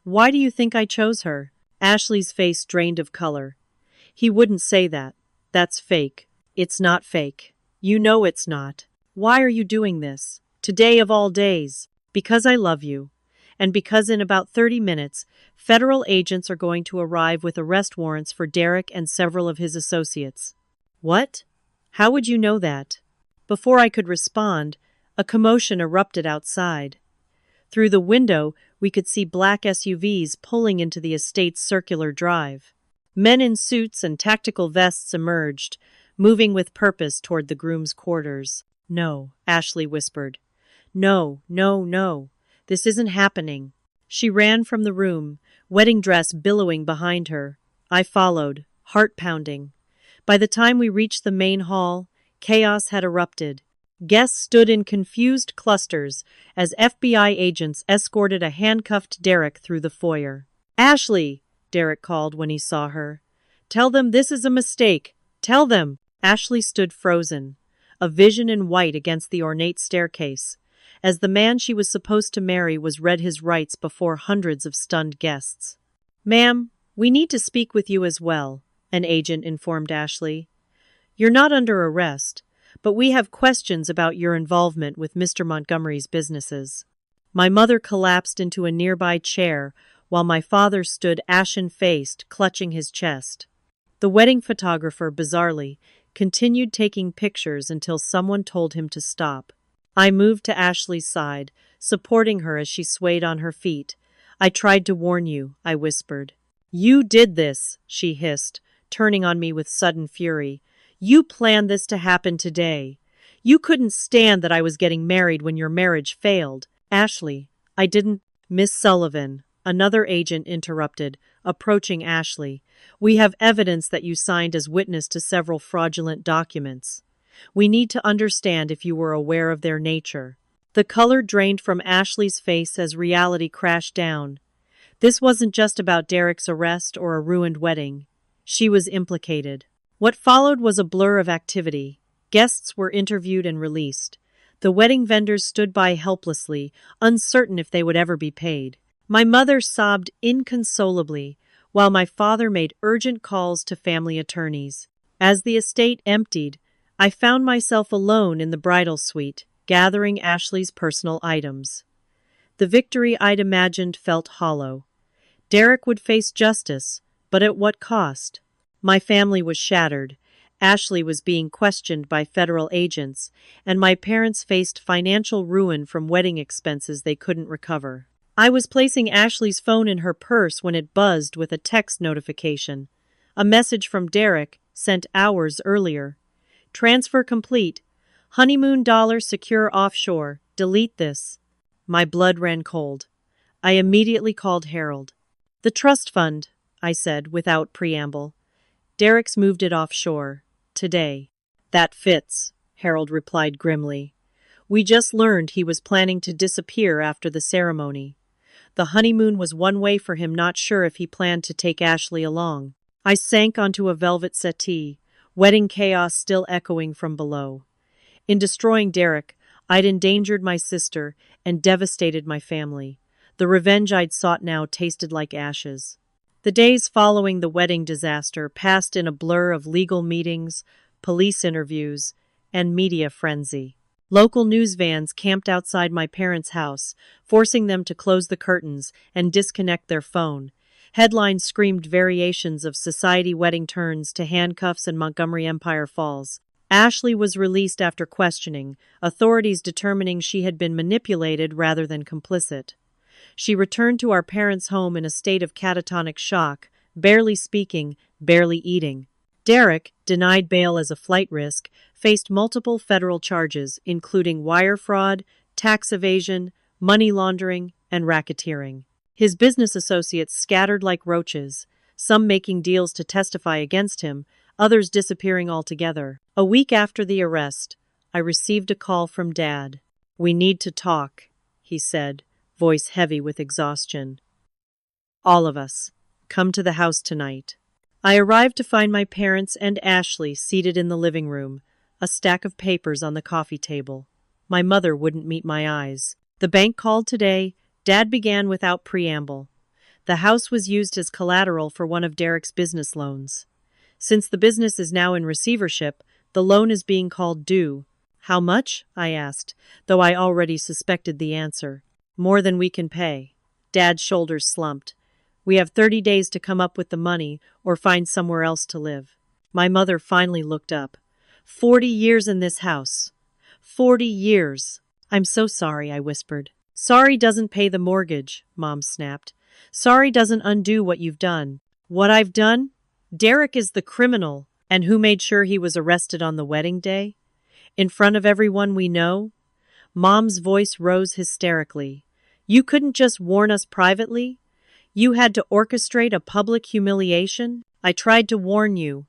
"Why do you think I chose her?" Ashley's face drained of color. "He wouldn't say that. That's fake." "It's not fake. You know it's not. Why are you doing this? Today of all days?" "Because I love you. And because in about 30 minutes, federal agents are going to arrive with arrest warrants for Derek and several of his associates." "What? How would you know that?" Before I could respond, a commotion erupted outside. Through the window, we could see black SUVs pulling into the estate's circular drive. Men in suits and tactical vests emerged, moving with purpose toward the groom's quarters. "No," Ashley whispered. "No, no, no. This isn't happening." She ran from the room, wedding dress billowing behind her. I followed, heart pounding. By the time we reached the main hall, chaos had erupted. Guests stood in confused clusters as FBI agents escorted a handcuffed Derek through the foyer. "Ashley!" Derek called when he saw her. "Tell them this is a mistake. Tell them!" Ashley stood frozen, a vision in white against the ornate staircase, as the man she was supposed to marry was read his rights before hundreds of stunned guests. "Ma'am, we need to speak with you as well," an agent informed Ashley. "You're not under arrest, but we have questions about your involvement with Mr. Montgomery's businesses." My mother collapsed into a nearby chair while my father stood ashen-faced, clutching his chest. The wedding photographer, bizarrely, continued taking pictures until someone told him to stop. I moved to Ashley's side, supporting her as she swayed on her feet. "I tried to warn you," I whispered. "You did this," she hissed, turning on me with sudden fury. "You planned this to happen today. You couldn't stand that I was getting married when your marriage failed." "Ashley, I didn't—" "Miss Sullivan," another agent interrupted, approaching Ashley. "We have evidence that you signed as witness to several fraudulent documents. We need to understand if you were aware of their nature." The color drained from Ashley's face as reality crashed down. This wasn't just about Derek's arrest or a ruined wedding. She was implicated. What followed was a blur of activity. Guests were interviewed and released. The wedding vendors stood by helplessly, uncertain if they would ever be paid. My mother sobbed inconsolably, while my father made urgent calls to family attorneys. As the estate emptied, I found myself alone in the bridal suite, gathering Ashley's personal items. The victory I'd imagined felt hollow. Derek would face justice, but at what cost? My family was shattered. Ashley was being questioned by federal agents, and my parents faced financial ruin from wedding expenses they couldn't recover. I was placing Ashley's phone in her purse when it buzzed with a text notification. A message from Derek, sent hours earlier. "Transfer complete. Honeymoon dollar secure offshore. Delete this." My blood ran cold. I immediately called Harold. "The trust fund," I said without preamble. "Derek's moved it offshore. Today." "That fits," Harold replied grimly. "We just learned he was planning to disappear after the ceremony. The honeymoon was one way for him, not sure if he planned to take Ashley along." I sank onto a velvet settee, wedding chaos still echoing from below. In destroying Derek, I'd endangered my sister and devastated my family. The revenge I'd sought now tasted like ashes. The days following the wedding disaster passed in a blur of legal meetings, police interviews, and media frenzy. Local news vans camped outside my parents' house, forcing them to close the curtains and disconnect their phone. Headlines screamed variations of society wedding turns to handcuffs and Montgomery Empire Falls. Ashley was released after questioning, authorities determining she had been manipulated rather than complicit. She returned to our parents' home in a state of catatonic shock, barely speaking, barely eating. Derek, denied bail as a flight risk, faced multiple federal charges, including wire fraud, tax evasion, money laundering, and racketeering. His business associates scattered like roaches, some making deals to testify against him, others disappearing altogether. A week after the arrest, I received a call from Dad. "We need to talk," he said, voice heavy with exhaustion. "All of us. Come to the house tonight." I arrived to find my parents and Ashley seated in the living room, a stack of papers on the coffee table. My mother wouldn't meet my eyes. "The bank called today," Dad began without preamble. "The house was used as collateral for one of Derek's business loans. Since the business is now in receivership, the loan is being called due." "How much?" I asked, though I already suspected the answer. "More than we can pay." Dad's shoulders slumped. "We have 30 days to come up with the money or find somewhere else to live." My mother finally looked up. 40 years in this house. 40 years. "I'm so sorry," I whispered. "Sorry doesn't pay the mortgage," Mom snapped. "Sorry doesn't undo what you've done." "What I've done? Derek is the criminal." "And who made sure he was arrested on the wedding day? In front of everyone we know?" Mom's voice rose hysterically. "You couldn't just warn us privately? You had to orchestrate a public humiliation? I tried to warn you.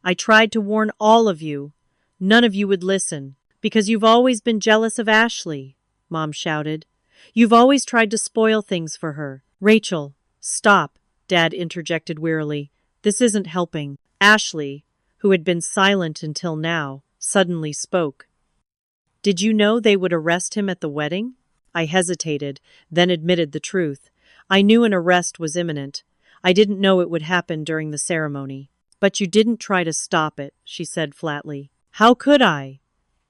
I tried to warn all of you. None of you would listen. Because you've always been jealous of Ashley," Mom shouted. "You've always tried to spoil things for her." "Rachel, stop," Dad interjected wearily. "This isn't helping." Ashley, who had been silent until now, suddenly spoke. "Did you know they would arrest him at the wedding?" I hesitated, then admitted the truth. I knew an arrest was imminent. I didn't know it would happen during the ceremony. "But you didn't try to stop it," she said flatly. "How could I?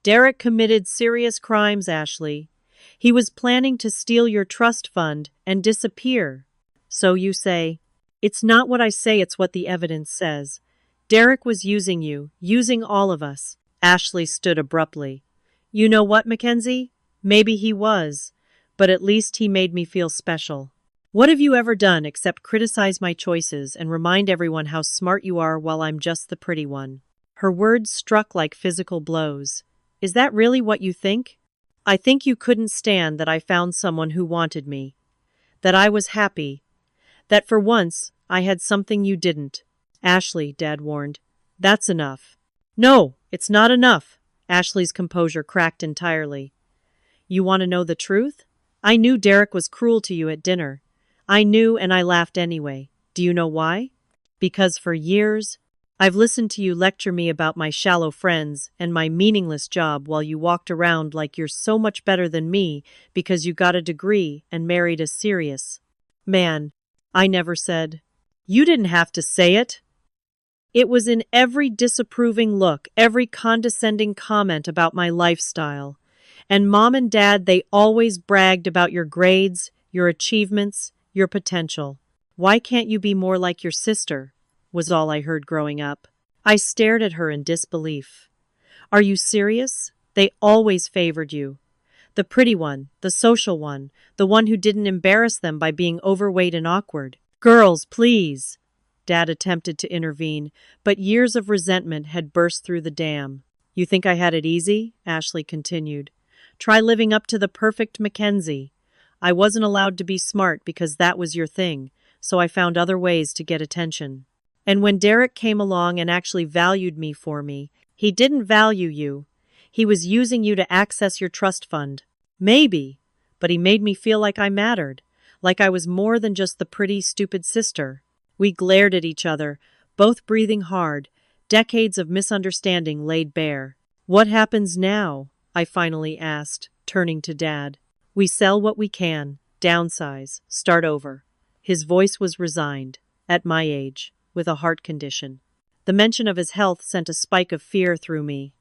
Derek committed serious crimes, Ashley. He was planning to steal your trust fund and disappear." "So you say." "It's not what I say, it's what the evidence says. Derek was using you, using all of us." Ashley stood abruptly. "You know what, Mackenzie? Maybe he was, but at least he made me feel special. What have you ever done except criticize my choices and remind everyone how smart you are while I'm just the pretty one?" Her words struck like physical blows. "Is that really what you think? I think you couldn't stand that I found someone who wanted me. That I was happy. That for once, I had something you didn't." "Ashley," Dad warned. "That's enough." "No, it's not enough." Ashley's composure cracked entirely. "You want to know the truth? I knew Derek was cruel to you at dinner. I knew, and I laughed anyway. Do you know why? Because for years, I've listened to you lecture me about my shallow friends and my meaningless job while you walked around like you're so much better than me because you got a degree and married a serious man. I never said." "You didn't have to say it." "It was in every disapproving look, every condescending comment about my lifestyle. And Mom and Dad, they always bragged about your grades, your achievements, your potential. Why can't you be more like your sister?" was all I heard growing up. I stared at her in disbelief. "Are you serious? They always favored you. The pretty one, the social one, the one who didn't embarrass them by being overweight and awkward." "Girls, please." Dad attempted to intervene, but years of resentment had burst through the dam. "You think I had it easy?" Ashley continued. "Try living up to the perfect Mackenzie. I wasn't allowed to be smart because that was your thing, so I found other ways to get attention. And when Derek came along and actually valued me for me, he didn't value you. He was using you to access your trust fund. Maybe, but he made me feel like I mattered, like I was more than just the pretty, stupid sister." We glared at each other, both breathing hard, decades of misunderstanding laid bare. "What happens now?" I finally asked, turning to Dad. "We sell what we can, downsize, start over." His voice was resigned. At my age, with a heart condition. The mention of his health sent a spike of fear through me.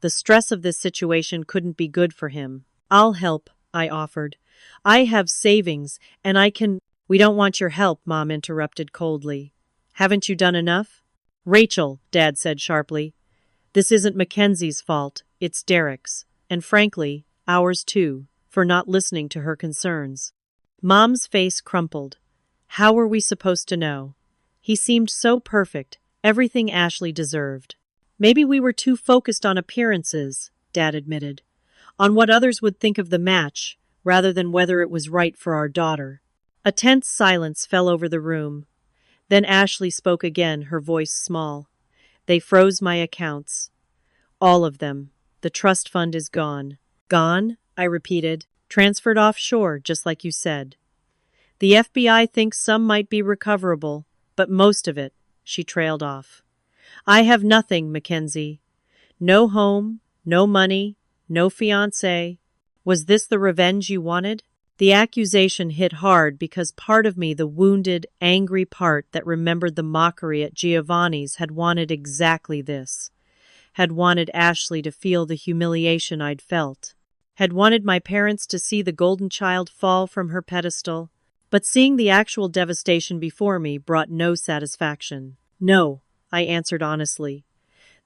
The stress of this situation couldn't be good for him. "I'll help," I offered. "I have savings, and I can—" "We don't want your help," Mom interrupted coldly. "Haven't you done enough?" "Rachel," Dad said sharply, "this isn't Mackenzie's fault, it's Derek's. And frankly, ours too, for not listening to her concerns." Mom's face crumpled. How were we supposed to know? He seemed so perfect, everything Ashley deserved. Maybe we were too focused on appearances, Dad admitted, on what others would think of the match, rather than whether it was right for our daughter. A tense silence fell over the room. Then Ashley spoke again, her voice small. They froze my accounts. All of them. The trust fund is gone. Gone? I repeated. Transferred offshore, just like you said. The FBI thinks some might be recoverable, but most of it, she trailed off. I have nothing, Mackenzie. No home, no money, no fiancé. Was this the revenge you wanted? The accusation hit hard because part of me, the wounded, angry part that remembered the mockery at Giovanni's, had wanted exactly this. Had wanted Ashley to feel the humiliation I'd felt. Had wanted my parents to see the golden child fall from her pedestal. But seeing the actual devastation before me brought no satisfaction. No, I answered honestly.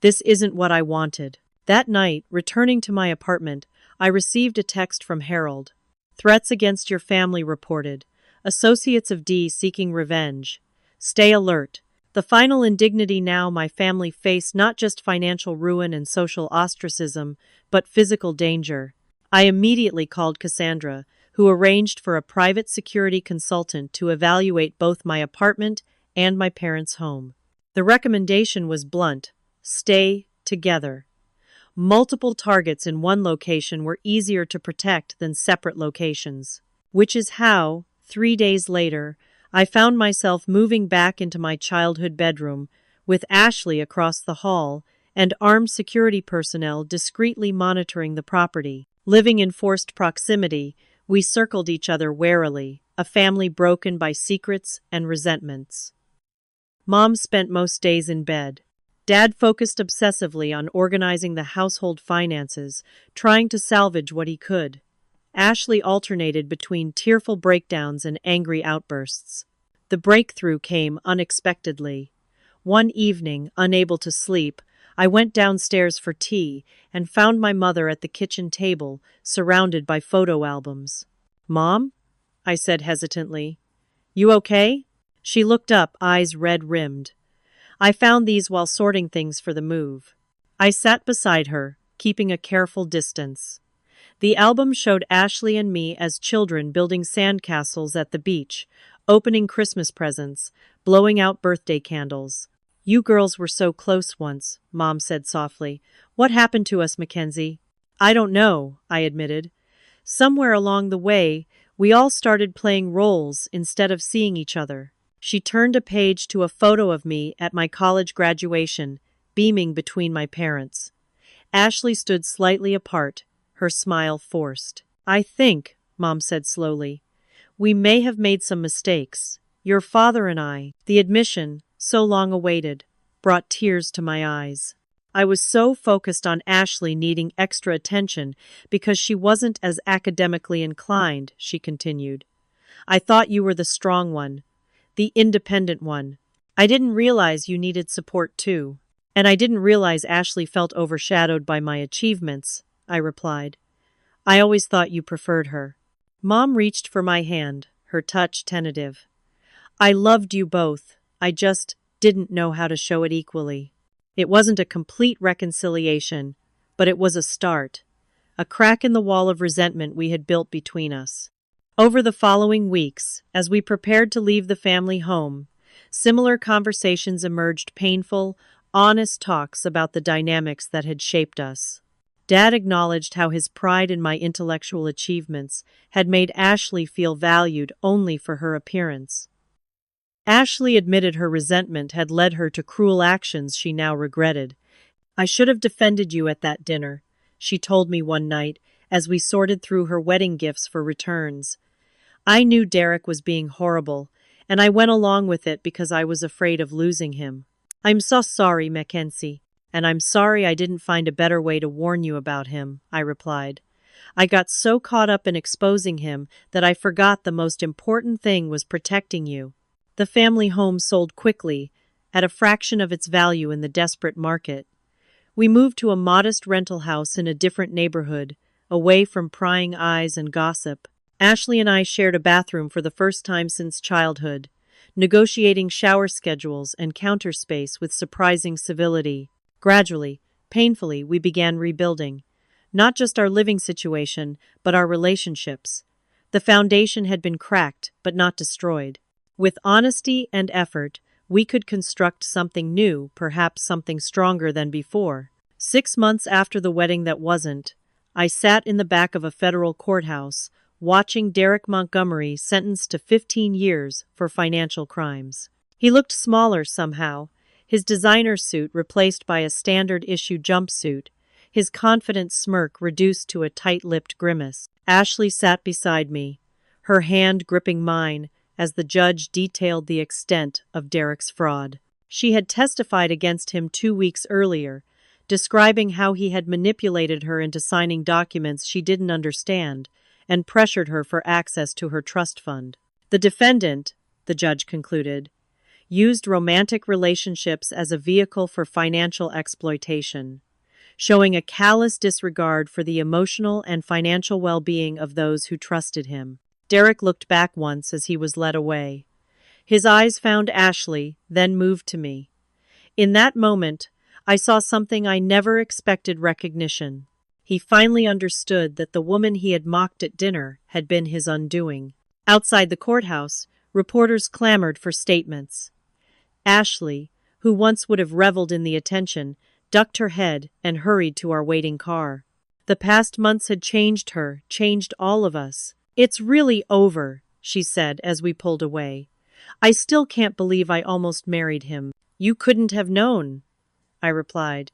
This isn't what I wanted. That night, returning to my apartment, I received a text from Harold. Threats against your family reported. Associates of D seeking revenge. Stay alert. The final indignity now my family faced not just financial ruin and social ostracism, but physical danger. I immediately called Cassandra, who arranged for a private security consultant to evaluate both my apartment and my parents' home. The recommendation was blunt: stay together. Multiple targets in one location were easier to protect than separate locations. Which is how, 3 days later, I found myself moving back into my childhood bedroom, with Ashley across the hall and armed security personnel discreetly monitoring the property. Living in forced proximity, we circled each other warily, a family broken by secrets and resentments. Mom spent most days in bed. Dad focused obsessively on organizing the household finances, trying to salvage what he could. Ashley alternated between tearful breakdowns and angry outbursts. The breakthrough came unexpectedly. One evening, unable to sleep, I went downstairs for tea and found my mother at the kitchen table, surrounded by photo albums. "Mom?" I said hesitantly. "You okay?" She looked up, eyes red-rimmed. "I found these while sorting things for the move." I sat beside her, keeping a careful distance. The album showed Ashley and me as children building sandcastles at the beach, opening Christmas presents, blowing out birthday candles. "You girls were so close once," Mom said softly. "What happened to us, Mackenzie?" "I don't know," I admitted. "Somewhere along the way, we all started playing roles instead of seeing each other." She turned a page to a photo of me at my college graduation, beaming between my parents. Ashley stood slightly apart, her smile forced. "I think," Mom said slowly, "we may have made some mistakes. Your father and I." The admission, so long awaited, brought tears to my eyes. I was so focused on Ashley needing extra attention because she wasn't as academically inclined, she continued. "I thought you were the strong one, the independent one. I didn't realize you needed support too. And I didn't realize Ashley felt overshadowed by my achievements," I replied. "I always thought you preferred her." Mom reached for my hand, her touch tentative. "I loved you both. I just didn't know how to show it equally." It wasn't a complete reconciliation, but it was a start, a crack in the wall of resentment we had built between us. Over the following weeks, as we prepared to leave the family home, similar conversations emerged, painful, honest talks about the dynamics that had shaped us. Dad acknowledged how his pride in my intellectual achievements had made Ashley feel valued only for her appearance. Ashley admitted her resentment had led her to cruel actions she now regretted. "I should have defended you at that dinner," she told me one night as we sorted through her wedding gifts for returns. "I knew Derek was being horrible, and I went along with it because I was afraid of losing him." "I'm so sorry, Mackenzie, and I'm sorry I didn't find a better way to warn you about him," I replied. "I got so caught up in exposing him that I forgot the most important thing was protecting you." The family home sold quickly, at a fraction of its value in the desperate market. We moved to a modest rental house in a different neighborhood, away from prying eyes and gossip. Ashley and I shared a bathroom for the first time since childhood, negotiating shower schedules and counter space with surprising civility. Gradually, painfully, we began rebuilding. Not just our living situation, but our relationships. The foundation had been cracked, but not destroyed. With honesty and effort, we could construct something new, perhaps something stronger than before. 6 months after the wedding that wasn't, I sat in the back of a federal courthouse, watching Derek Montgomery sentenced to 15 years for financial crimes. He looked smaller somehow, his designer suit replaced by a standard-issue jumpsuit, his confident smirk reduced to a tight-lipped grimace. Ashley sat beside me, her hand gripping mine as the judge detailed the extent of Derek's fraud. She had testified against him 2 weeks earlier, describing how he had manipulated her into signing documents she didn't understand and pressured her for access to her trust fund. The defendant, the judge concluded, used romantic relationships as a vehicle for financial exploitation, showing a callous disregard for the emotional and financial well-being of those who trusted him. Derek looked back once as he was led away. His eyes found Ashley, then moved to me. In that moment, I saw something I never expected recognition. He finally understood that the woman he had mocked at dinner had been his undoing. Outside the courthouse, reporters clamored for statements. Ashley, who once would have reveled in the attention, ducked her head and hurried to our waiting car. The past months had changed her, changed all of us. "It's really over," she said as we pulled away. "I still can't believe I almost married him." "You couldn't have known," I replied.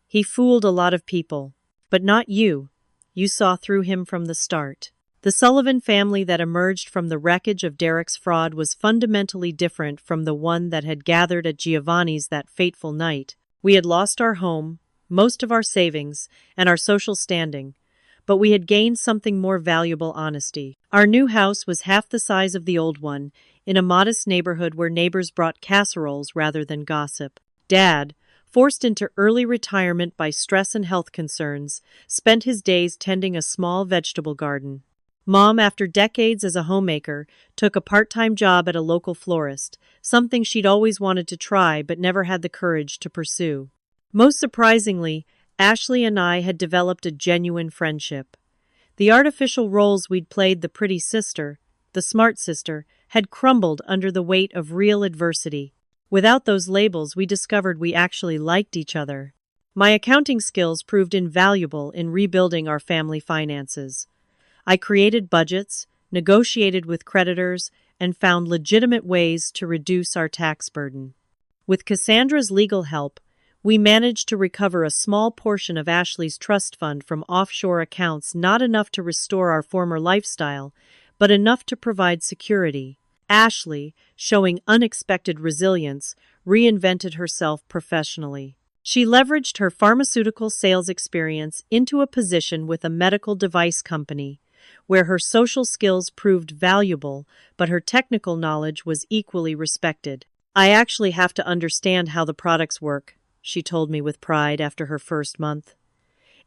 "He fooled a lot of people. But not you. You saw through him from the start." The Sullivan family that emerged from the wreckage of Derek's fraud was fundamentally different from the one that had gathered at Giovanni's that fateful night. We had lost our home, most of our savings, and our social standing, but we had gained something more valuable: honesty. Our new house was half the size of the old one, in a modest neighborhood where neighbors brought casseroles rather than gossip. Dad, forced into early retirement by stress and health concerns, spent his days tending a small vegetable garden. Mom, after decades as a homemaker, took a part-time job at a local florist, something she'd always wanted to try but never had the courage to pursue. Most surprisingly, Ashley and I had developed a genuine friendship. The artificial roles we'd played, the pretty sister, the smart sister, had crumbled under the weight of real adversity. Without those labels, we discovered we actually liked each other. My accounting skills proved invaluable in rebuilding our family finances. I created budgets, negotiated with creditors, and found legitimate ways to reduce our tax burden. With Cassandra's legal help, we managed to recover a small portion of Ashley's trust fund from offshore accounts, not enough to restore our former lifestyle, but enough to provide security. Ashley, showing unexpected resilience, reinvented herself professionally. She leveraged her pharmaceutical sales experience into a position with a medical device company, where her social skills proved valuable, but her technical knowledge was equally respected. "I actually have to understand how the products work," she told me with pride after her first month.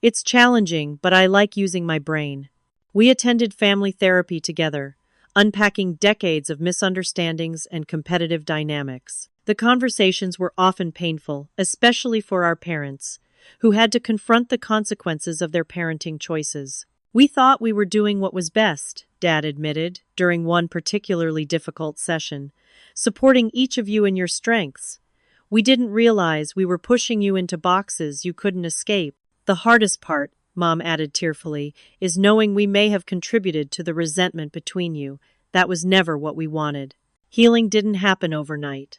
"It's challenging, but I like using my brain." We attended family therapy together, unpacking decades of misunderstandings and competitive dynamics. The conversations were often painful, especially for our parents, who had to confront the consequences of their parenting choices. "We thought we were doing what was best," Dad admitted during one particularly difficult session, "supporting each of you in your strengths. We didn't realize we were pushing you into boxes you couldn't escape. The hardest part," Mom added tearfully, "is knowing we may have contributed to the resentment between you. That was never what we wanted." Healing didn't happen overnight.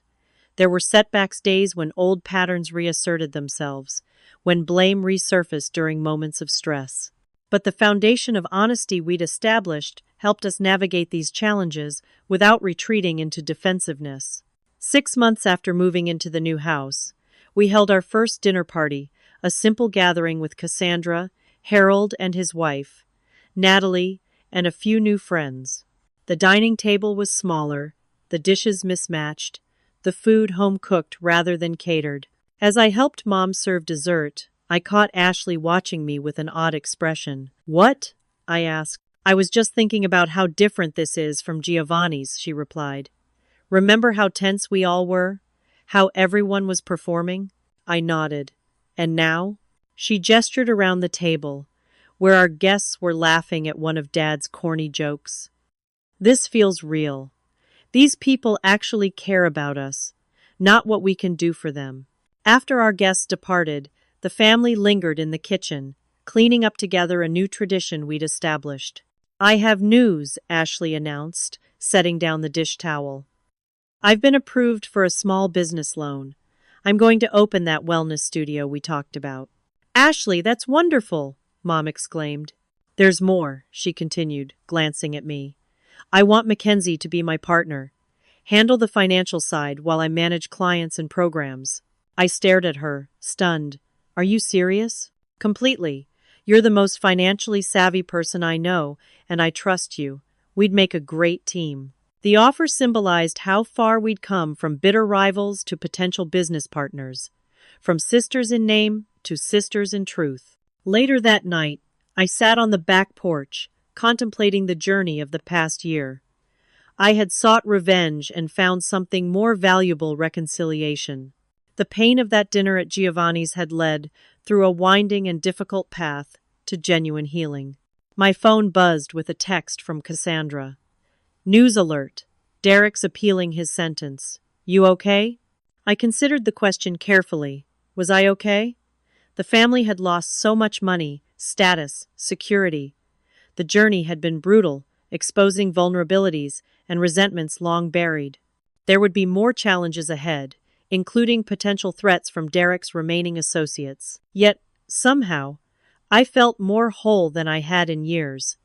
There were setbacks, days when old patterns reasserted themselves, when blame resurfaced during moments of stress. But the foundation of honesty we'd established helped us navigate these challenges without retreating into defensiveness. 6 months after moving into the new house, we held our first dinner party, a simple gathering with Cassandra, Harold and his wife, Natalie, and a few new friends. The dining table was smaller, the dishes mismatched, the food home-cooked rather than catered. As I helped Mom serve dessert, I caught Ashley watching me with an odd expression. "What?" I asked. I was just thinking about how different this is from Giovanni's, she replied. Remember how tense we all were? How everyone was performing? I nodded. And now? She gestured around the table, where our guests were laughing at one of Dad's corny jokes. This feels real. These people actually care about us, not what we can do for them. After our guests departed, the family lingered in the kitchen, cleaning up together a new tradition we'd established. I have news, Ashley announced, setting down the dish towel. I've been approved for a small business loan. I'm going to open that wellness studio we talked about. Ashley, that's wonderful, Mom exclaimed. There's more, she continued, glancing at me. I want Mackenzie to be my partner. Handle the financial side while I manage clients and programs. I stared at her, stunned. Are you serious? Completely. You're the most financially savvy person I know, and I trust you. We'd make a great team. The offer symbolized how far we'd come from bitter rivals to potential business partners, from sisters in name to sisters in truth. Later that night, I sat on the back porch, contemplating the journey of the past year. I had sought revenge and found something more valuable: reconciliation. The pain of that dinner at Giovanni's had led, through a winding and difficult path, to genuine healing. My phone buzzed with a text from Cassandra. News alert. Derek's appealing his sentence. You okay? I considered the question carefully. Was I okay? The family had lost so much money, status, security. The journey had been brutal, exposing vulnerabilities and resentments long buried. There would be more challenges ahead, including potential threats from Derek's remaining associates. Yet, somehow, I felt more whole than I had in years.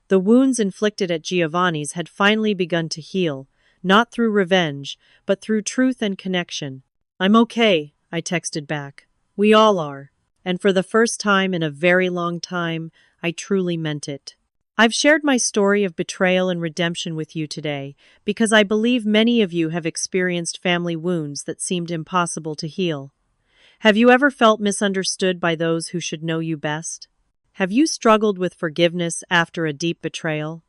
The wounds inflicted at Giovanni's had finally begun to heal, not through revenge, but through truth and connection. I'm okay, I texted back. We all are. And for the first time in a very long time, I truly meant it. I've shared my story of betrayal and redemption with you today because I believe many of you have experienced family wounds that seemed impossible to heal. Have you ever felt misunderstood by those who should know you best? Have you struggled with forgiveness after a deep betrayal?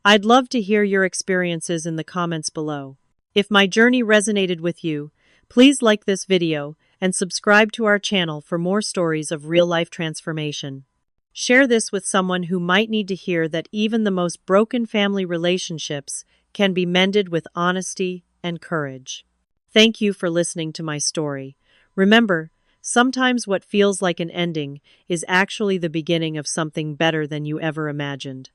I'd love to hear your experiences in the comments below. If my journey resonated with you, please like this video and subscribe to our channel for more stories of real-life transformation. Share this with someone who might need to hear that even the most broken family relationships can be mended with honesty and courage. Thank you for listening to my story. Remember, sometimes what feels like an ending is actually the beginning of something better than you ever imagined.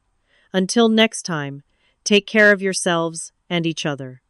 Until next time, take care of yourselves and each other.